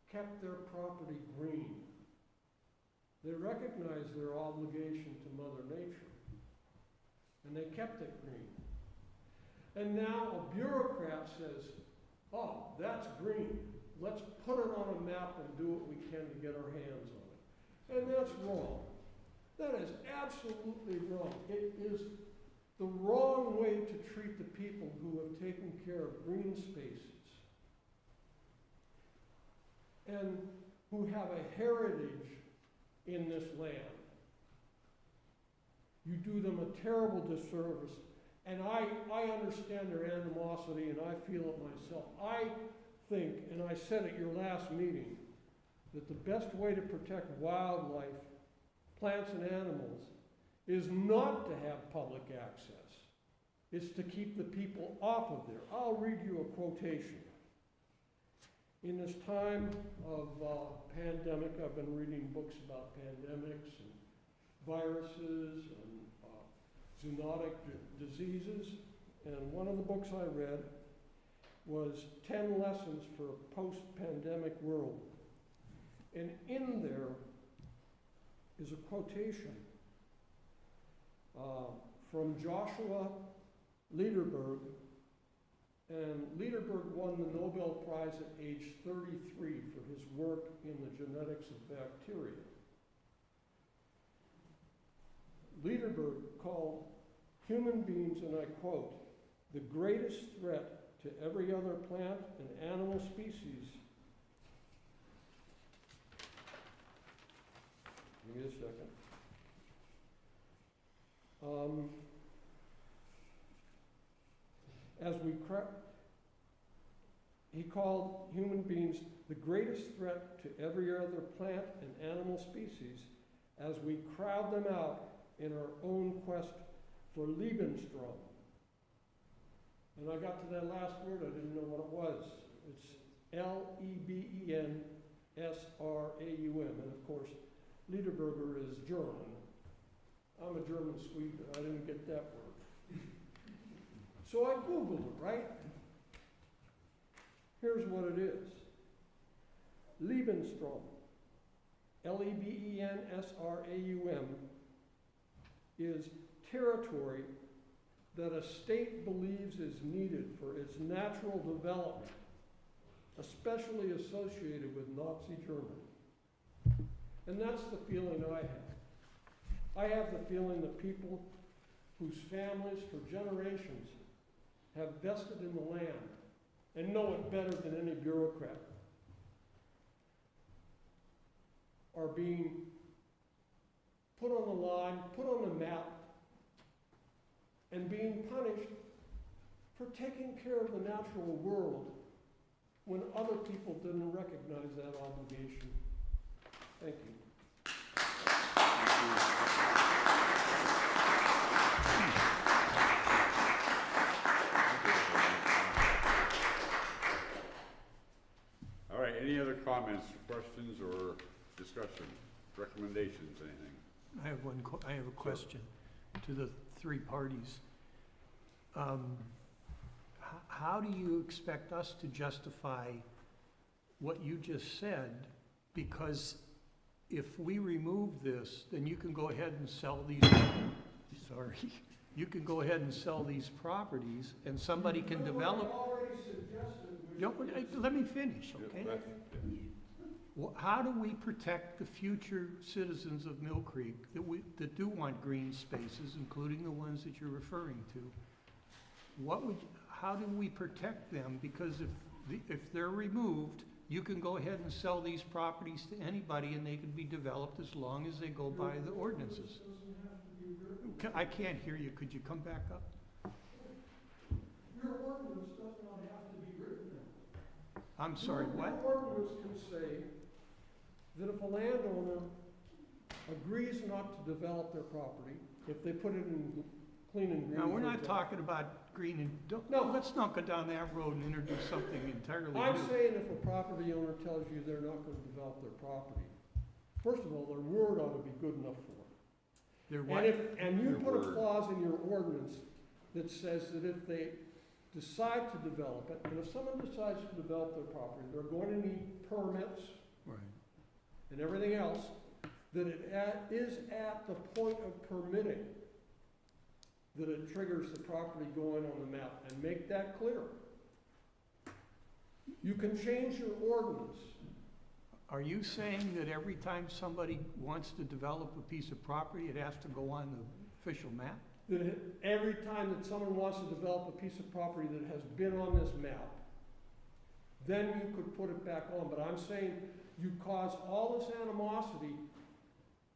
kept their property green. They recognized their obligation to Mother Nature, and they kept it green. And now a bureaucrat says, oh, that's green. Let's put it on a map and do what we can to get our hands on it. And that's wrong. That is absolutely wrong. It is the wrong way to treat the people who have taken care of green spaces and who have a heritage in this land. You do them a terrible disservice, and I understand their animosity, and I feel it myself. I think, and I said at your last meeting, that the best way to protect wildlife, plants and animals, is not to have public access. It's to keep the people off of there. I'll read you a quotation. In this time of pandemic, I've been reading books about pandemics and viruses and zoonotic diseases, and one of the books I read was 10 Lessons for a Post-Pandemic World. And in there is a quotation from Joshua Lederberg, and Lederberg won the Nobel Prize at age 33 for his work in the genetics of bacteria. Lederberg called human beings, and I quote, the greatest threat to every other plant and animal species. Give me a second. He called human beings the greatest threat to every other plant and animal species as we crowd them out in our own quest for Lebensraum. And I got to that last word, I didn't know what it was. It's Lebensraum, and of course, Lederberger is German. I'm a German Swede, but I didn't get that word. So I Googled it, right? Here's what it is. Lebensraum, Lebensraum, is territory that a state believes is needed for its natural development, especially associated with Nazi Germany. And that's the feeling I have. I have the feeling that people whose families for generations have vested in the land and know it better than any bureaucrat are being put on the line, put on the map, and being punished for taking care of the natural world when other people didn't recognize that obligation. Thank you. All right, any other comments, questions, or discussion, recommendations, anything? I have a question to the three parties. How do you expect us to justify what you just said? Because if we remove this, then you can go ahead and sell these, sorry, you can go ahead and sell these properties and somebody can develop. Let me finish, okay? How do we protect the future citizens of Mill Creek that do want green spaces, including the ones that you're referring to? How do we protect them? Because if they're removed, you can go ahead and sell these properties to anybody and they can be developed as long as they go by the ordinances. I can't hear you. Could you come back up? Your ordinance does not have to be written in. I'm sorry, what? Your ordinance can say that if a landowner agrees not to develop their property, if they put it in clean and green. No, we're not talking about green and, let's not go down that road and introduce something entirely new. I'm saying if a property owner tells you they're not going to develop their property, first of all, their word ought to be good enough for it. Their what? And you put a clause in your ordinance that says that if they decide to develop it, and if someone decides to develop their property, they're going to need permits. Right. And everything else, that it is at the point of permitting that it triggers the property going on the map, and make that clear. You can change your ordinance Are you saying that every time somebody wants to develop a piece of property, it has to go on the official map? That every time that someone wants to develop a piece of property that has been on this map, then you could put it back on. But I'm saying you cause all this animosity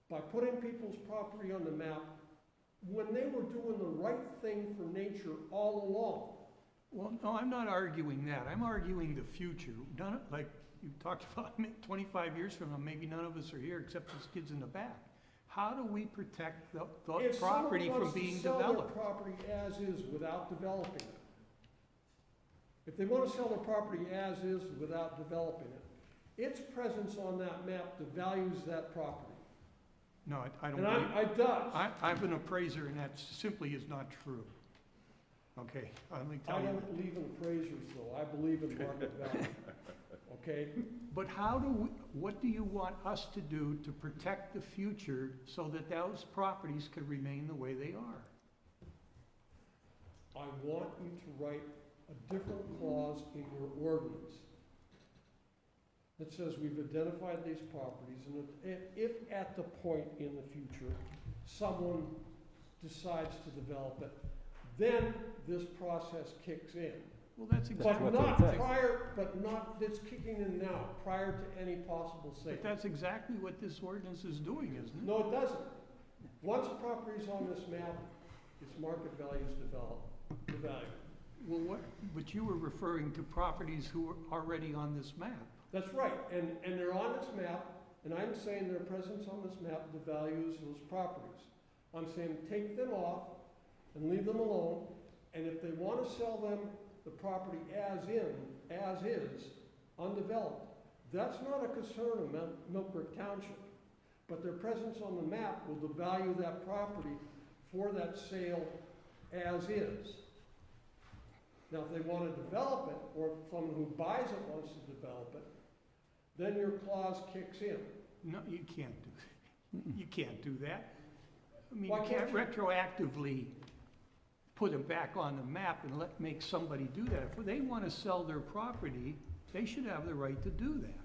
by putting people's property on the map when they were doing the right thing for nature all along. Well, no, I'm not arguing that. I'm arguing the future. None, like you talked about 25 years from now, maybe none of us are here except those kids in the back. How do we protect the property from being If someone wants to sell developed? their property as is without developing it, if they want to sell their property as is without developing it, its presence on that map devalues that property. No, I don't And believe. it does. I'm an appraiser and that simply is not true. Okay, let me I tell you. don't believe in appraisers though, I believe in market value, okay? But what do you want us to do to protect the future so that those properties could remain the way they are? I want you to write a different clause in your ordinance that says we've identified these properties, and if at the point in the future someone decides to develop it, then this process kicks in. Well, that's exactly. But not, it's kicking in now, prior to any possible sale. But that's exactly what this ordinance is doing, isn't it? No, it doesn't. Once a property's on this map, its market values devalue. Well, but you were referring to properties who are already on this map. That's right, and they're on this map, and I'm saying their presence on this map devalues those properties. I'm saying take them off and leave them alone, and if they want to sell them the property as is, undeveloped, that's not a concern of Mill Creek Township. But their presence on the map will devalue that property for that sale as is. Now, if they want to develop it, or if someone who buys it wants to develop it, then your clause kicks in. No, you can't you can't do that. I mean, Why you can't can't retroactively put them back on the map and make somebody do that. If they want to sell their property, they should have the right to do that.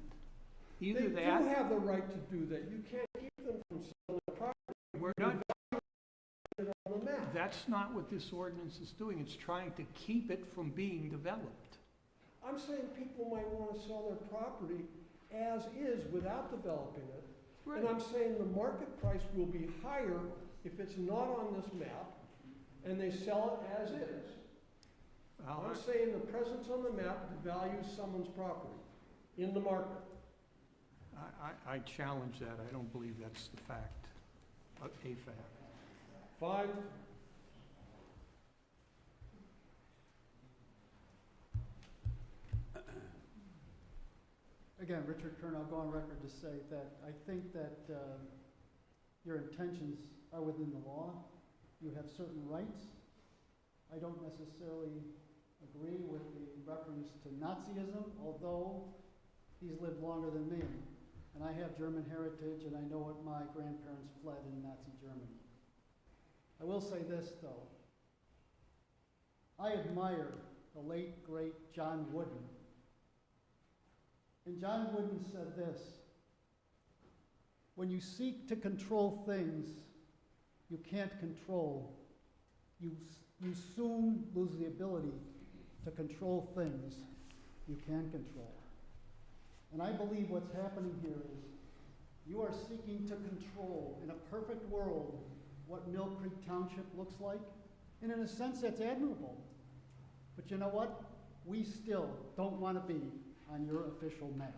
Either They that. do have the right to do that. You can't keep them from selling their property. We're not. On the map. That's not what this ordinance is doing. It's trying to keep it from being developed. I'm saying people might want to sell their property as is without developing it. Right. And I'm saying the market price will be higher if it's not on this map and they sell it as is. Well, I'm saying the presence on the map devalues someone's property in the market. I challenge that. I don't believe that's the fact, a fact. 5, Again, Richard Kern, I'll go on record to say that I think that your intentions are within the law. You have certain rights. I don't necessarily agree with the reference to Nazism, although he's lived longer than me. And I have German heritage, and I know what my grandparents fled in Nazi Germany. I will say this, though. I admire the late, great John Wooden. And John Wooden said this: when you seek to control things you can't control, you soon lose the ability to control things you can control. And I believe what's happening here is you are seeking to control, in a perfect world, what Mill Creek Township looks like. And in a sense, that's admirable. But you know what? We still don't want to be on your official map.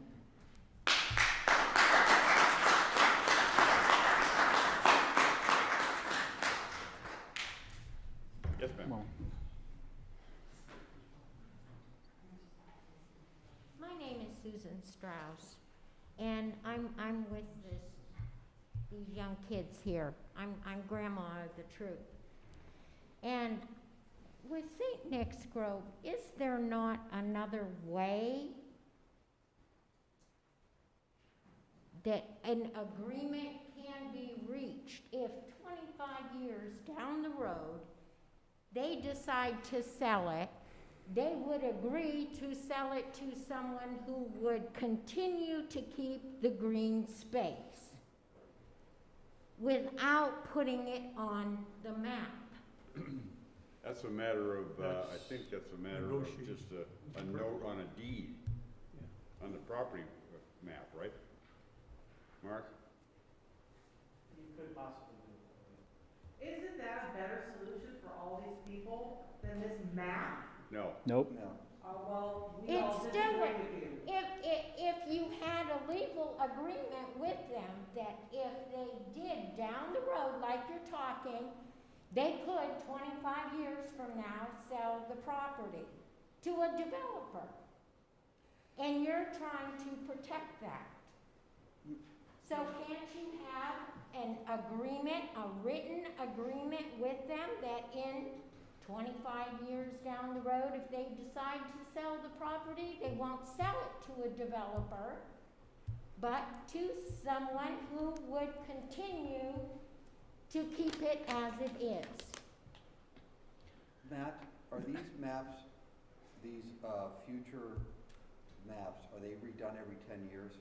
Yes, ma'am. My name is Susan Strauss, and I'm with these young kids here. I'm grandma of the troop. And with St. Nick's Grove, is there not another way that an agreement can be reached if 25 years down the road they decide to sell it they would agree to sell it to someone who would continue to keep the green space without putting it on the map. That's a matter of, I think that's a matter of just a note on a deed, on the property map, right? Mark? You could possibly do it. Isn't that a better solution for all these people than this map? No. Nope. No. Well, we It's all still, disagree with you. if you had a legal agreement with them that if they did down the road, like you're talking, they could 25 years from now sell the property to a developer. And you're trying to protect that. So can't you have an agreement, a written agreement with them that in 25 years down the road, if they decide to sell the property, they won't sell it to a developer, but to someone who would continue to keep it as it is? Matt, are these maps, these future maps, are they redone every 10 years?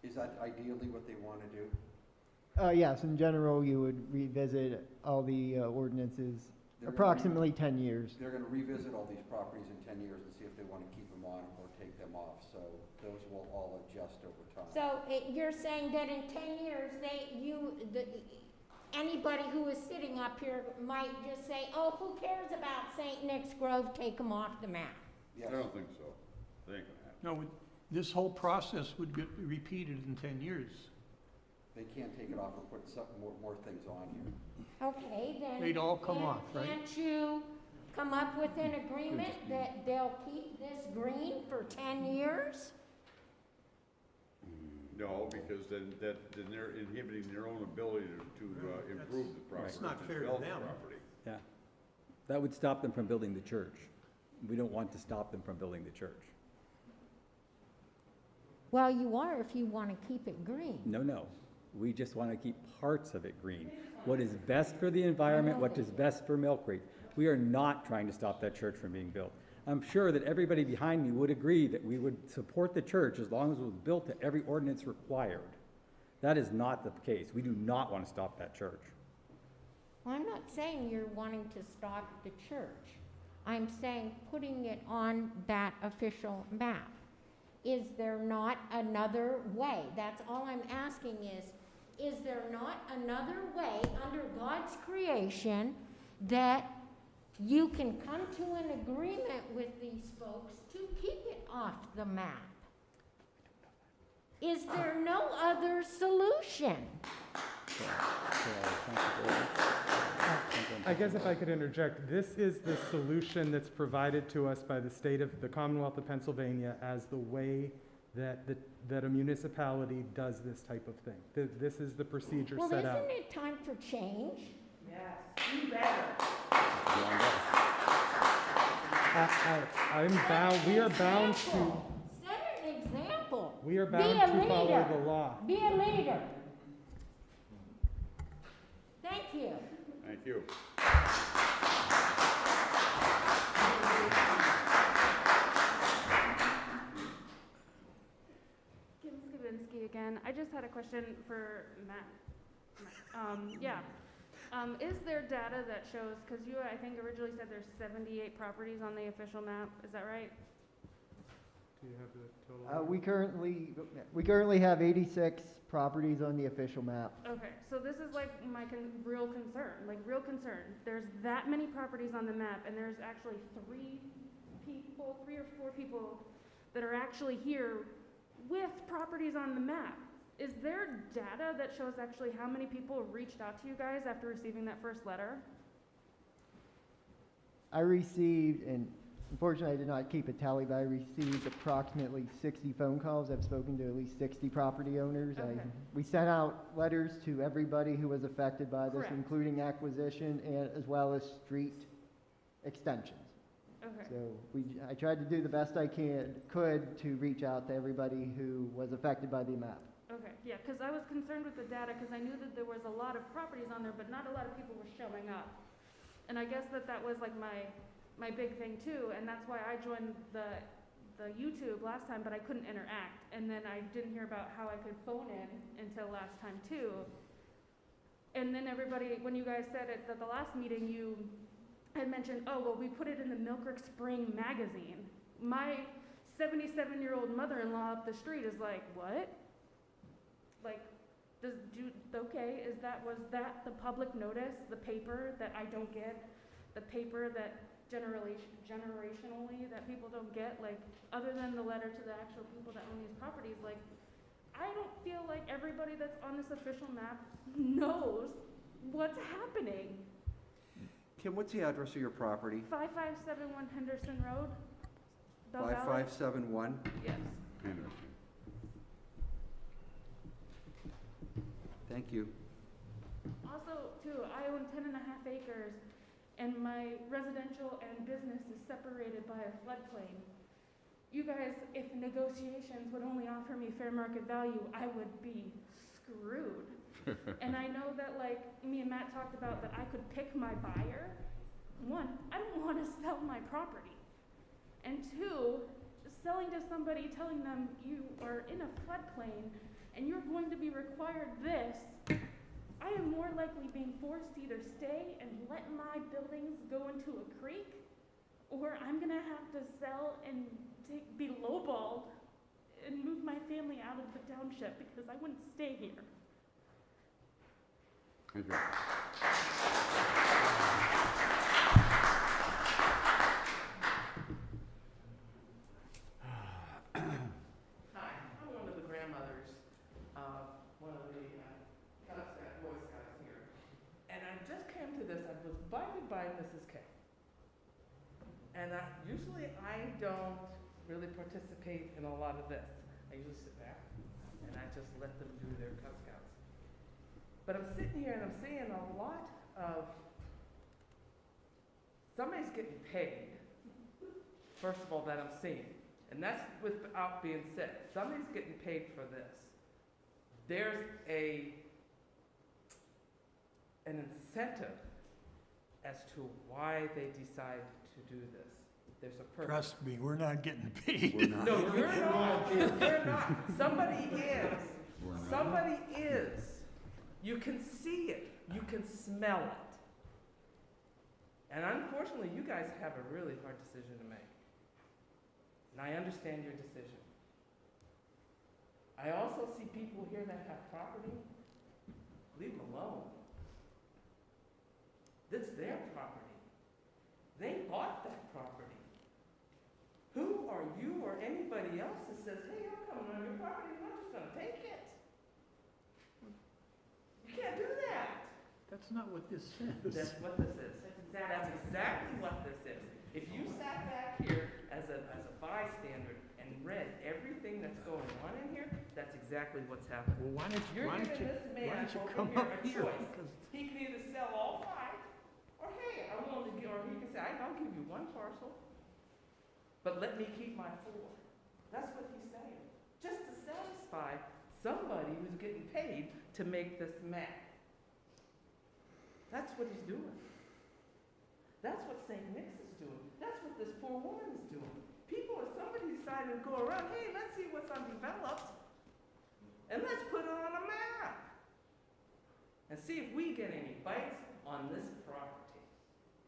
Is that ideally what they want to do? Yes, in general, you would revisit all the ordinances approximately 10 years. They're going to revisit all these properties in 10 years and see if they want to keep them on or take them off. So those will all adjust over time. So you're saying that in 10 years, anybody who is sitting up here might just say, oh, who cares about St. Nick's Grove, take them off the map? Yes. I don't think so. That ain't gonna happen. No, this whole process would get repeated in 10 years. They can't take it off or put some more things on here. Okay, then. They'd all come off, right? Can't you come up with an agreement that they'll keep this green for 10 years? No, because then they're inhibiting their own ability to improve the property. It's not to fair to develop the them. property. Yeah. That would stop them from building the church. We don't want to stop them from building the church. Well, you are if you want to keep it green. No. We just want to keep parts of it green. What is best for the environment, what is best for Mill Creek. We are not trying to stop that church from being built. I'm sure that everybody behind me would agree that we would support the church as long as it was built to every ordinance required. That is not the case. We do not want to stop that church. Well, I'm not saying you're wanting to stop the church. I'm saying putting it on that official map. Is there not another way? That's all I'm asking is there not another way under God's creation that you can come to an agreement with these folks to keep it off the map? Is there no other solution? I guess if I could interject, this is the solution that's provided to us by the Commonwealth of Pennsylvania as the way that a municipality does this type of thing. This is the procedure Well, set out. isn't it time for change? Yes, you better. I'm bound, we are bound to, Set an example. we are Be bound a to follow leader. the law. Be a leader. Thank you. Thank you. Kim Skavinsky again. I just had a question for Matt. Is there data that shows, because you, I think, originally said there's 78 properties on the official map, is that right? Do you have the total? We currently have 86 properties on the official map. Okay, so this is like my real concern, real concern. There's that many properties on the map, and there's actually 3 or 4 people that are actually here with properties on the map. Is there data that shows actually how many people reached out to you guys after receiving that first letter? I received, and unfortunately I did not keep a tally, but I received approximately 60 phone calls. I've spoken to at least 60 property owners. Okay. We sent out letters to everybody who was affected by this, Correct. including acquisition and as well as street extensions. Okay. So I tried to do the best I could to reach out to everybody who was affected by the map. Okay, yeah, because I was concerned with the data because I knew that there was a lot of properties on there, but not a lot of people were showing up. And I guess that was like my my big thing too, and that's why I joined the YouTube last time, but I couldn't interact. And then I didn't hear about how I could phone in until last time too. And then everybody, when you guys said it at the last meeting, you had mentioned, oh, well, we put it in the Milkirk Spring magazine. My 77-year-old mother-in-law up the street is like, what? Like, was that the public notice, the paper that I don't get, the paper that generationally that people don't get, like, other than the letter to the actual people that own these properties, like, I don't feel like everybody that's on this official map knows what's happening. Kim, what's the address of your property? 5571 Henderson Road, Bell Valley? 5571? Yes. Henderson. Thank you. Also, too, I own 10 and a half acres, and my residential and business is separated by a floodplain. You guys, if negotiations would only offer me fair market value, I would be screwed. And I know that, like, me and Matt talked about that I could pick my buyer. One, I don't want to sell my property. And two, selling to somebody, telling them you are in a floodplain and you're going to be required this, I am more likely being forced to either stay and let my buildings go into a creek, or I'm gonna have to sell and be lowballed and move my family out of the township because I wouldn't stay here. Thank you. Hi, I'm one of the grandmothers of one of the Boy Scouts here. And I just came to this, I was invited by Mrs. K. And usually I don't really participate in a lot of this. I usually sit back and I just let them do their Cub Scouts. But I'm sitting here and I'm seeing a lot of, somebody's getting paid, first of all, that I'm seeing. And that's without being said. Somebody's getting paid for this. There's an incentive as to why they decide to do this. There's a purpose. Trust me, we're not getting paid. We're not. No, you're not. You're not. Somebody is. Somebody is. You can see it. You can smell it. And unfortunately, you guys have a really hard decision to make. And I understand your decision. I also see people here that have property. Leave them alone. It's their property. They bought that property. Who are you or anybody else that says, hey, I'm coming on your property and I'm just going to take it? You can't do that. That's not what this says. That's what this is. That's exactly what this is. If you sat back here as a bystander and read everything that's going on in here, that's exactly what's happening. Well, why don't you, You're why don't giving you, this why man don't you over come here up a here? choice. Because He can either sell all 5, or hey, I'm willing to give, or he can say, I'll give you 1 parcel, but let me keep my 4. That's what he's saying. Just to satisfy somebody who's getting paid to make this map. That's what he's doing. That's what St. Nick's is doing. That's what this poor woman is doing. People, if somebody decided to go around, hey, let's see what's undeveloped, and let's put it on a map, and see if we get any bites on this property.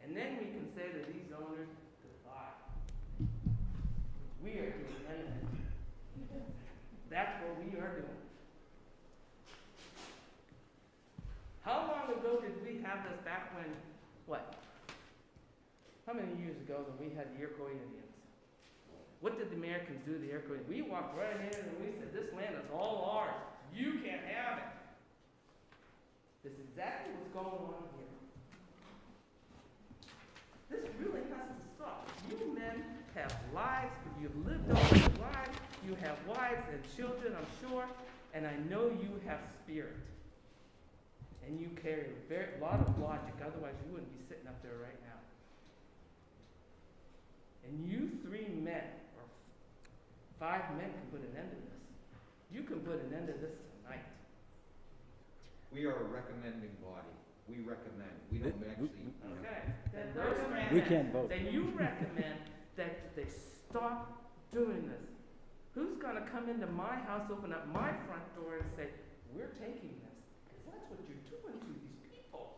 And then we can say to these owners, goodbye. We are doing anything. That's what we are doing. How long ago did we have this back when, what? How many years ago when we had the Iroquois Indians? What did the Americans do to the Iroquois? We walked right in and we said, this land is all ours. You can't have it. This is exactly what's going on here. This really has to stop. You men have lives, you've lived all your lives, you have wives and children, I'm sure, and I know you have spirit. And you carry a lot of logic, otherwise you wouldn't be sitting up there right now. And you 3 men, or 5 men can put an end to this. You can put an end to this tonight. We are a recommending body. We recommend. We don't actually. Okay. Then those 3 We can't vote. Then you recommend that they stop doing this. Who's gonna come into my house, open up my front door and say, we're taking this? Because that's what you're doing to these people.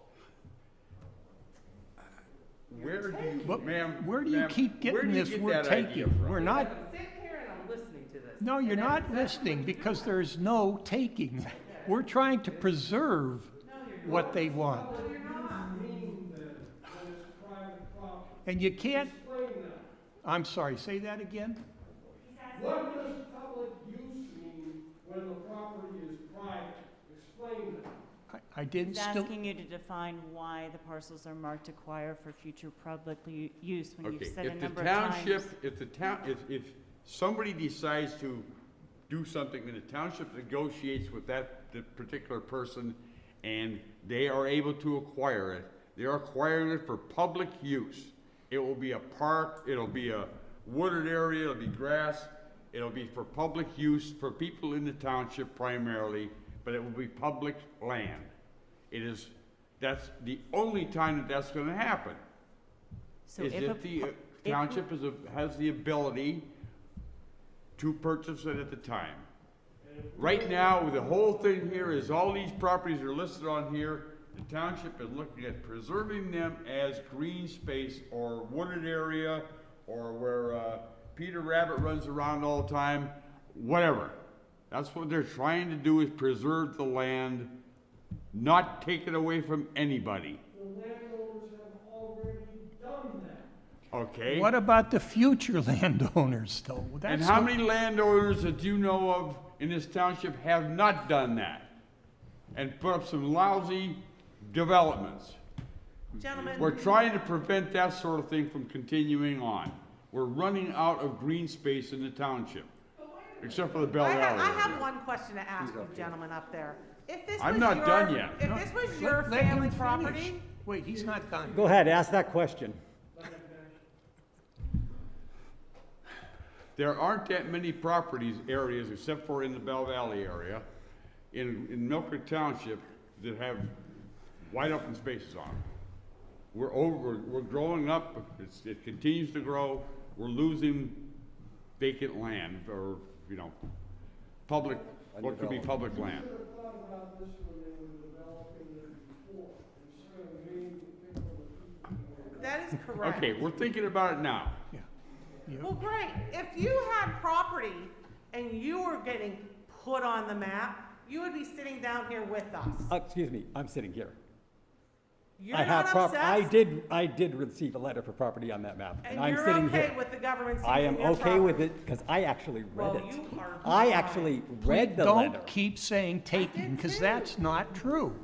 Where do you, But ma'am? where do you ma'am, keep where getting do you this get we're that idea taking? from? We're not, I'm sitting here and I'm listening to this. no, you're And that's not exactly listening what you're because doing. there's no taking. We're trying to preserve what they want. What do you mean then, when it's private property? And you can't, Explain that. I'm sorry, say that again? What does public use mean when the property is private? Explain that. I didn't He's still, asking you to define why the parcels are marked acquire for future public use when you've Okay, said a if the number of times. township, if somebody decides to do something and the township negotiates with the particular person and they are able to acquire it, they're acquiring it for public use. It will be a park, it'll be a wooded area, it'll be grass, it'll be for public use for people in the township primarily, but it will be public land. That's the only time that that's gonna happen. So Is if if the township has the ability to purchase it at the time. Right now, the whole thing here is all these properties are listed on here. The township is looking at preserving them as green space or wooded area or where Peter Rabbit runs around all the time, whatever. That's what they're trying to do, is preserve the land, not take it away from anybody. The landowners have already done that. Okay? what about the future landowners though? And That's how what- many landowners that you know of in this township have not done that? And put up some lousy developments? Gentlemen. We're trying to prevent that sort of thing from continuing on. We're running out of green space in the township, except for the Bell I Valley have area. one question to ask you gentlemen up there. If this I'm was not your- done yet. If this was your Let him family finish. property, Wait, he's not done. Go ahead, ask that question. There aren't that many properties, areas, except for in the Bell Valley area, in Mill Creek Township, that have wide open spaces on them. We're growing up, it continues to grow, we're losing vacant land, or, public, what could be public land. Should have thought about this when they were developing it before, instead of waiting to pick on the people. that is correct. Okay, we're thinking about it now. Well, great. If you had property and you were getting put on the map, you would be sitting down here with us. Excuse me, I'm sitting here. You're I have not obsessed, I did receive a letter for property on that map, and and I'm you're sitting okay here. with the government I seizing am your okay with property. it, because I actually read Well, it. you are I lying. actually read the letter. Don't keep saying taking, because that's not true.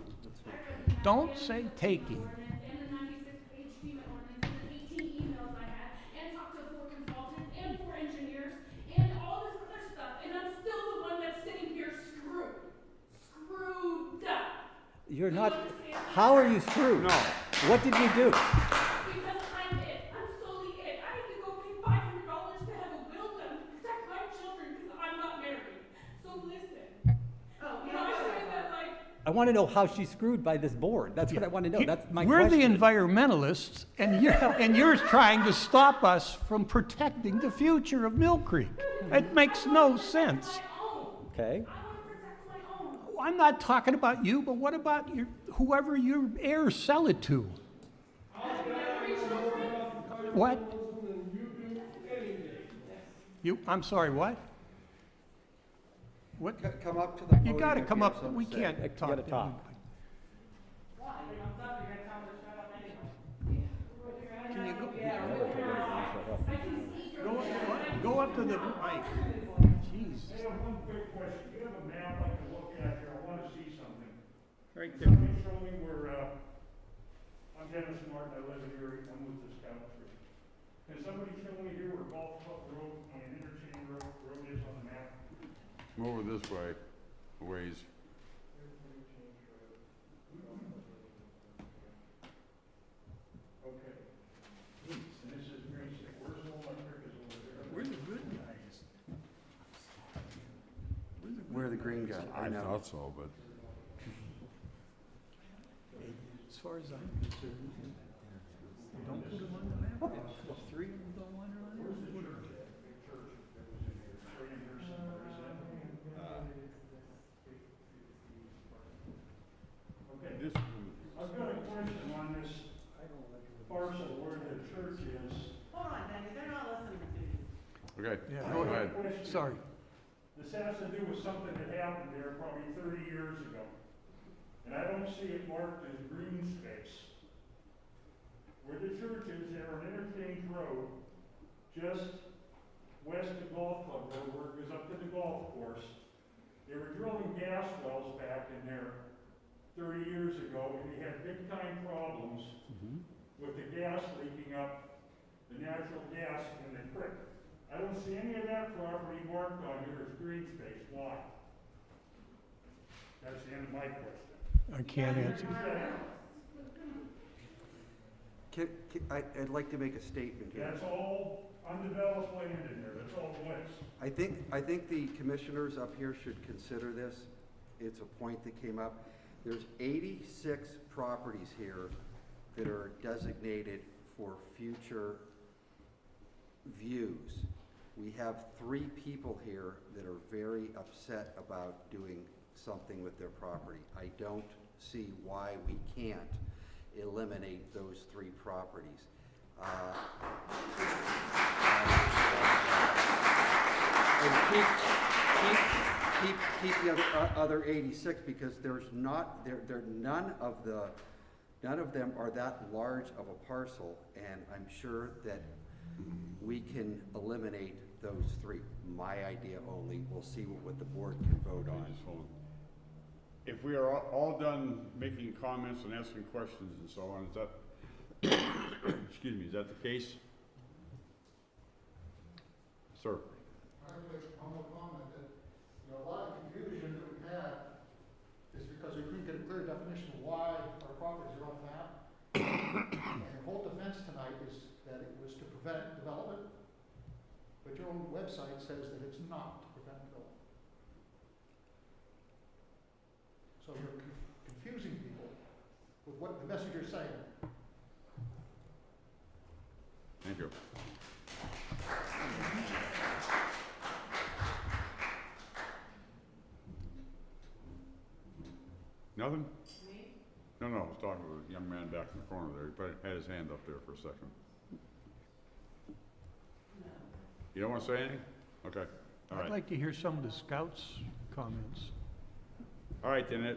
Don't say taking. And the 96-page FEMA ordinance, and the 18 emails I had, and talked to 4 consultants and 4 engineers, and all this other stuff, and I'm still the one that's sitting here screwed. Screwed up. You're Do you not, understand? how are you screwed? No. What did you do? Because I'm it. I'm solely it. I have to go pay $500 to have a will done to protect my children because I'm not married. So listen. Oh, You know, I say that like, I want to know how she's screwed by this board. That's what I want to know. That's my We're the question. environmentalists, and you're trying to stop us from protecting the future of Mill Creek. It makes no sense. Okay. I'm not talking about you, but what about whoever your heirs sell it to? What? I'm sorry, what? What? Come up to the podium. You gotta if come have up, something we to say. can't You talk gotta to talk. anybody. Can you go up to the mic? Jeez. I have one quick question. You have a map I can look at here. I want to see something. Right Can somebody show me where, I'm Dennis Martin, I live in Erie, I'm with the Scout Troop. Can somebody show me here where Golf Club Road and Interchange Road is on the map? Come over this way, a ways. Okay. And this is Green Stick. Where's the electric is over there? We're the good guys. We're the green guy, I know. thought so, but. As far as I'm concerned, don't put them on the Okay, Yeah, go ahead. Sorry. This has to do with something that happened there probably 30 years ago. And I don't see it marked as green space. Where the church is, there on Interchange Road, just west of Golf Club Road, where it goes up to the golf course. They were drilling gas wells back in there 30 years ago, and they had big time problems with the gas leaking up, the natural gas in the creek. I don't see any of that property marked on here as green space. Why? That's the end of my question. I can't answer. I'd like to make a statement here. That's all undeveloped land in there. That's all it was. I think the commissioners up here should consider this. It's a point that came up. There's 86 properties here that are designated for future views. We have 3 people here that are very upset about doing something with their property. I don't see why we can't eliminate those 3 properties. And keep the other 86, because there's not, none of them are that large of a parcel, and I'm sure that we can eliminate those 3. My idea only. We'll see what the board can vote on. If we are all done making comments and asking questions and so on, is that, excuse me, is that the case? Sir? I'd like to humble comment that, a lot of confusion that we've had is because we couldn't get a clear definition of why our properties are on the map. And the whole defense tonight is that it was to prevent development, but your own website says that it's not to prevent development. So you're confusing people with what the message you're saying. Thank you. Nothing? Me? No, I was talking to a young man back in the corner there. He probably had his hand up there for a second. No. You don't want to say anything? Okay, all I'd right. like to hear some of the scouts' comments. All right, then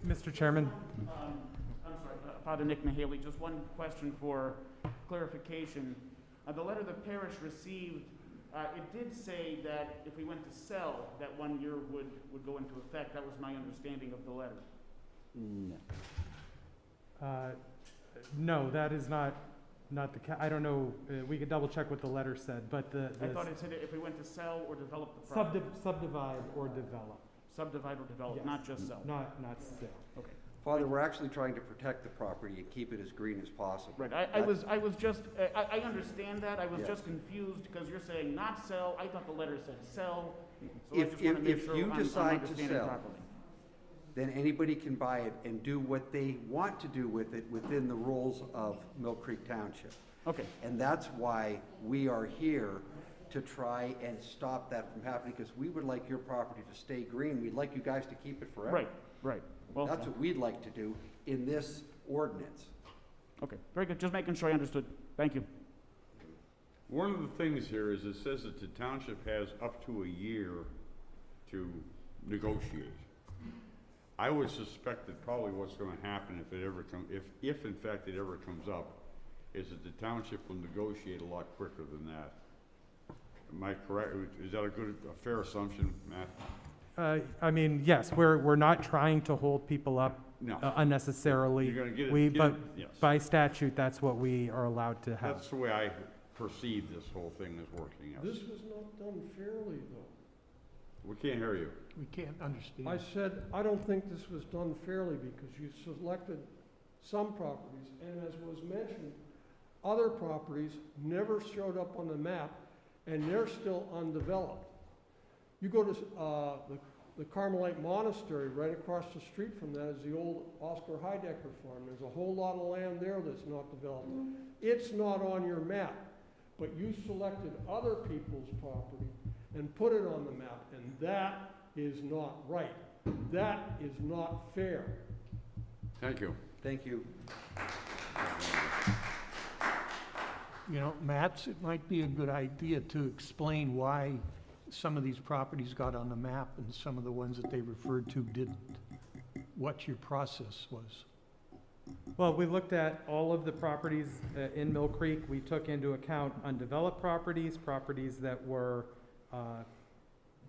Mr. Chairman? I'm sorry, Father Nick Mahaley, just one question for clarification. The letter the parish received, it did say that if we went to sell, that 1 year would go into effect. That was my understanding of the letter. No, that is not I don't know, we could double check what the letter said, but I thought it said if we went to sell or develop the property. subdivide or develop. Subdivide or develop, Yes. not just sell. Not sale. Okay. Father, we're actually trying to protect the property and keep it as green as possible. Right, I was just, I understand that, I was Yes. just confused because you're saying not sell, I thought the letter said sell. So I If just wanna make if sure you I'm decide to understanding sell, properly. then anybody can buy it and do what they want to do with it within the rules of Mill Creek Township. Okay. And that's why we are here, to try and stop that from happening, because we would like your property to stay green. We'd like you guys to keep it forever. Right. Well, That's what we'd like to do in this ordinance. okay, very good, just making sure I understood. Thank you. one of the things here is it says that the township has up to a year to negotiate. I would suspect that probably what's gonna happen if it ever if in fact it ever comes up, is that the township will negotiate a lot quicker than that. Am I correct? Is that a fair assumption, Matt? I mean, yes, we're not trying to hold people up No. unnecessarily. You're gonna get it- We, get but it- yes. by statute, that's what we are allowed to have. That's the way I perceive this whole thing is working out. This was not done fairly, though. We can't hear you. We can't understand. I said, I don't think this was done fairly because you selected some properties, and as was mentioned, other properties never showed up on the map, and they're still undeveloped. You go to the Carmelite Monastery, right across the street from that is the old Oscar Heidecker farm. There's a whole lot of land there that's not developed. It's not on your map, but you selected other people's property and put it on the map, and that is not right. That is not fair. Thank you. Thank you. You know, Matt's, it might be a good idea to explain why some of these properties got on the map and some of the ones that they referred to didn't. What your process was. Well, we looked at all of the properties in Mill Creek. We took into account undeveloped properties, properties that were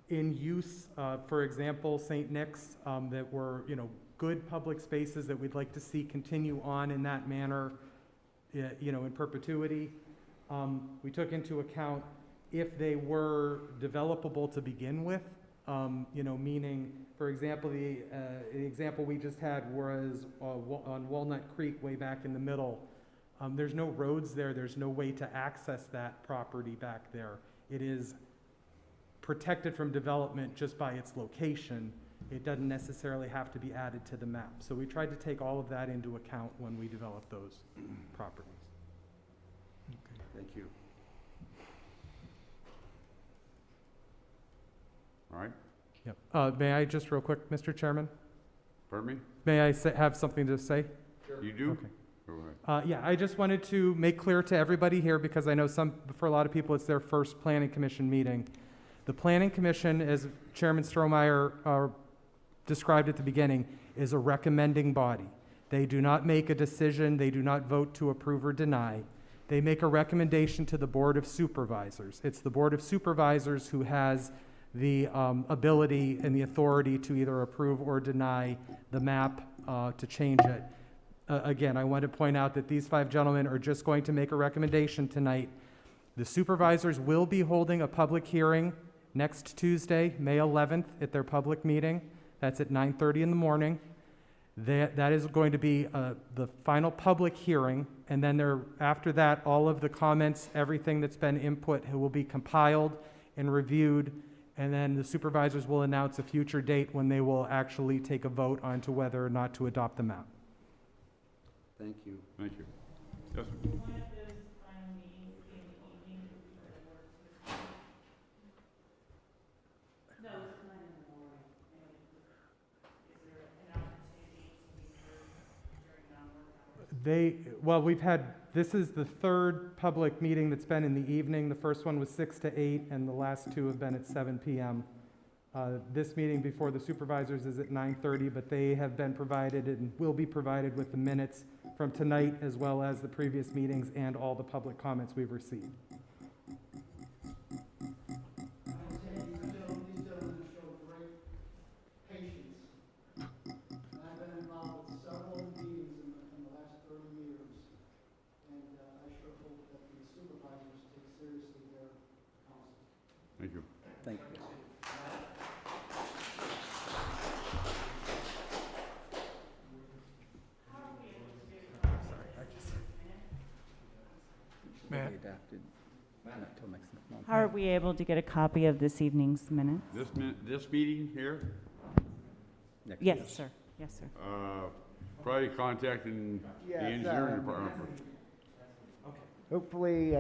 in use, for example, St. Nick's, that were, you know, good public spaces that we'd like to see continue on in that manner, you know, in perpetuity. We took into account if they were developable to begin with, you know, meaning, for example, the example we just had was on Walnut Creek way back in the middle. There's no roads there. There's no way to access that property back there. It is protected from development just by its location. It doesn't necessarily have to be added to the map. So we tried to take all of that into account when we developed those properties. Thank you. All right, Yep. May I just real quick, Mr. Chairman? pardon me? May I have something to say? You do? Okay. Go ahead. Yeah, I just wanted to make clear to everybody here, because I know for a lot of people, it's their first Planning Commission meeting. The Planning Commission, as Chairman Strohmeyer described at the beginning, is a recommending body. They do not make a decision. They do not vote to approve or deny. They make a recommendation to the Board of Supervisors. It's the Board of Supervisors who has the ability and the authority to either approve or deny the map to change it. Again, I want to point out that these 5 gentlemen are just going to make a recommendation tonight. The supervisors will be holding a public hearing next Tuesday, May 11th, at their public meeting. That's at 9:30 in the morning. That is going to be the final public hearing, and then after that, all of the comments, everything that's been input will be compiled and reviewed, and then the supervisors will announce a future date when they will actually take a vote on to whether or not to adopt the map. Thank you. Thank you. Yes, This is the third public meeting that's been in the evening. The first one was 6 to 8, and the last 2 have been at 7 p.m. This meeting before the supervisors is at 9:30, but they have been provided and will be provided with the minutes from tonight, as well as the previous meetings and all the public comments we've received. thank you. Thank you. Matt? How are we able to get a copy of this evening's minutes? This meeting here, Yes, sir. Yes, sir. probably contacting the Yes, engineering department. Hopefully,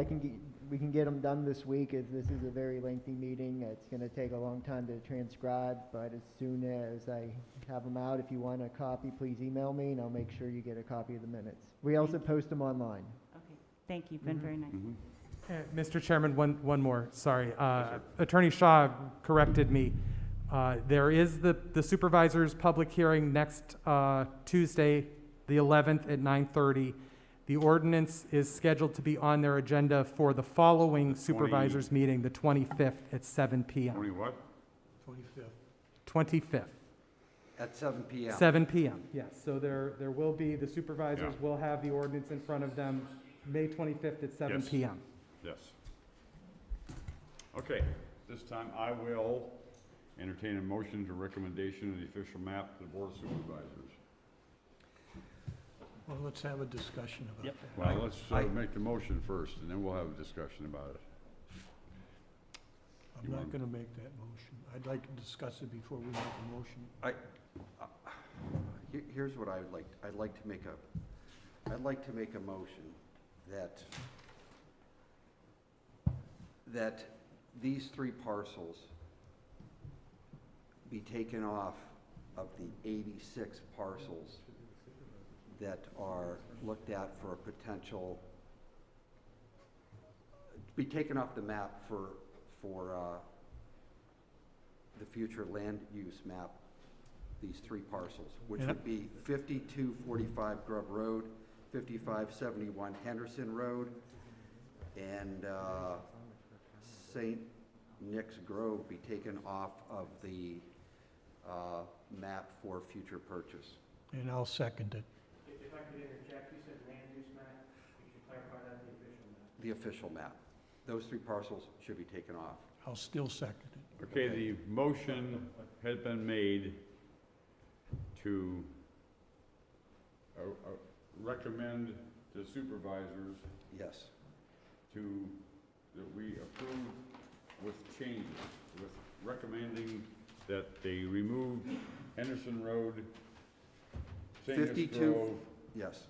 we can get them done this week, as this is a very lengthy meeting. It's going to take a long time to transcribe, but as soon as I have them out, if you want a copy, please email me, and I'll make sure you get a copy of the minutes. We also post them online. Okay, thank you. Been very nice. Mr. Chairman, one more, sorry. Attorney Shaw corrected me. There is the supervisor's public hearing next Tuesday, the 11th at 9:30. The ordinance is scheduled to be on their agenda for the following supervisors' meeting, the 25th at 7 p.m. 20 what? 25th. At 7 p.m. 7 p.m., yes. So there will be, the supervisors will have the ordinance in front of them, May 25th at 7 Yes. p.m. Yes. Okay, this time I will entertain a motion to recommendation of the official map to the Board of Supervisors. Well, let's have a discussion about that. Well, let's make the motion first, and then we'll have a discussion about it. I'm not going to make that motion. I'd like to discuss it before we make a motion. Here's what I'd like. I'd like to make a motion that these 3 parcels be taken off of the 86 parcels that are looked at for a potential be taken off the map for the future land use map, these three parcels, which would be 5245 Grub Road, 5571 Henderson Road, and St. Nick's Grove be taken off of the map for future purchase. And I'll second it. If I could interject, you said land use map, you should clarify that the official map. The official map. Those three parcels should be taken off. I'll still second it. Okay, the motion has been made to recommend to supervisors Yes. that we approve with changes, with recommending that they remove Henderson Road, St. Nick's 52 Grove, Yes.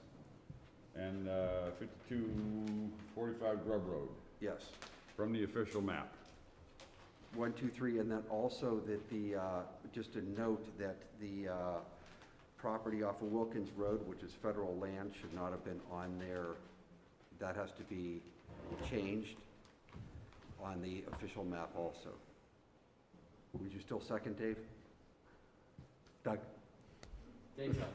and 5245 Grub Road Yes. from the official map. 1, 2, 3, and then also that the, just a note that the property off of Wilkins Road, which is federal land, should not have been on there. That has to be changed on the official map also. Would you still second, Dave? Doug? Dave's up.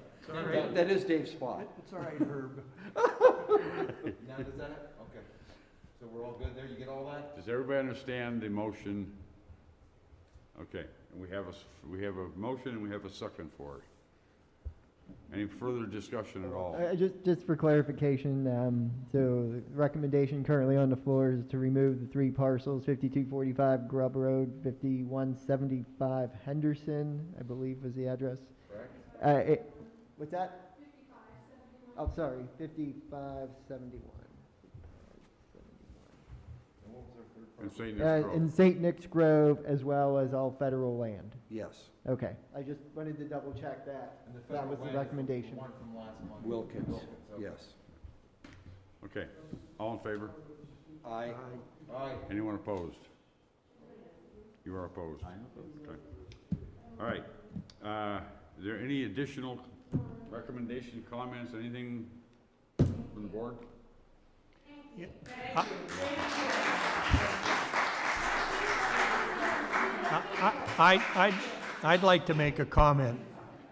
That is Dave's spot. It's all right, Herb. Now, is that it? Okay. So we're all good there? You get all that? Does everybody understand the motion? Okay, and we have a motion and we have a second for it. Any further discussion at all? Just for clarification, so the recommendation currently on the floor is to remove the three parcels, 5245 Grub Road, 5175 Henderson, I believe was the address. Correct. What's that? 5571. Oh, sorry, 5571. And St. Nick's Grove. In St. Nick's Grove, as well as all federal land. Yes. Okay, I just wanted to double check that. And the That federal was the land is recommendation. One from last month. Wilkins, okay. yes. Okay, all in favor? Aye. Aye. Anyone opposed? You are opposed? Okay. All right, is there any additional recommendation, comments, anything from the board? I'd like to make a comment.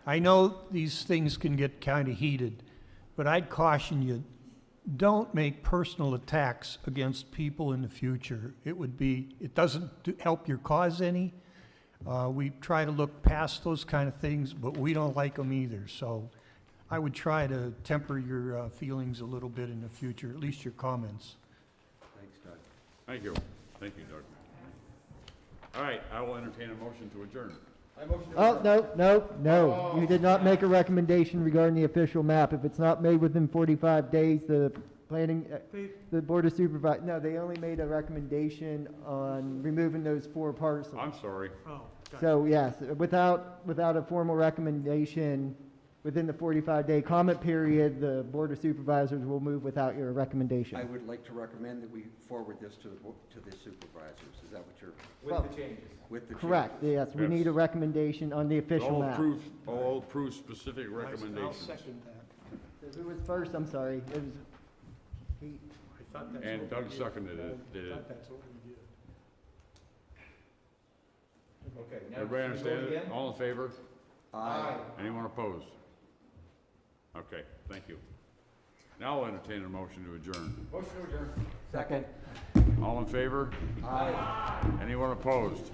I know these things can get kind of heated, but I'd caution you, don't make personal attacks against people in the future. It doesn't help your cause any. We try to look past those kind of things, but we don't like them either. So I would try to temper your feelings a little bit in the future, at least your comments. Thanks, Doug. Thank you. Thank you, Doug. All right, I will entertain a motion to adjourn. I motion to Oh, adjourn. no. You did not make a recommendation regarding the official map. If it's not made within 45 days, the planning, the Board of Supervisors, no, they only made a recommendation on removing those four parcels. I'm sorry. So, yes, without a formal recommendation, within the 45-day comment period, the Board of Supervisors will move without your recommendation. I would like to recommend that we forward this to the supervisors. Is that what you're? With the changes. With the changes. Correct, yes, we need a recommendation on the official map. All approve specific recommendations. I'll second that. Who was first? I'm sorry. It was Pete. I thought that's And what Doug we did. seconded it, did I it. thought that's what we did. Okay. Now Everybody should we vote understand it? again? All in favor? Aye. Anyone opposed? Okay, thank you. Now I'll entertain a motion to adjourn. Motion to adjourn. Second. All in favor? Aye. Anyone opposed?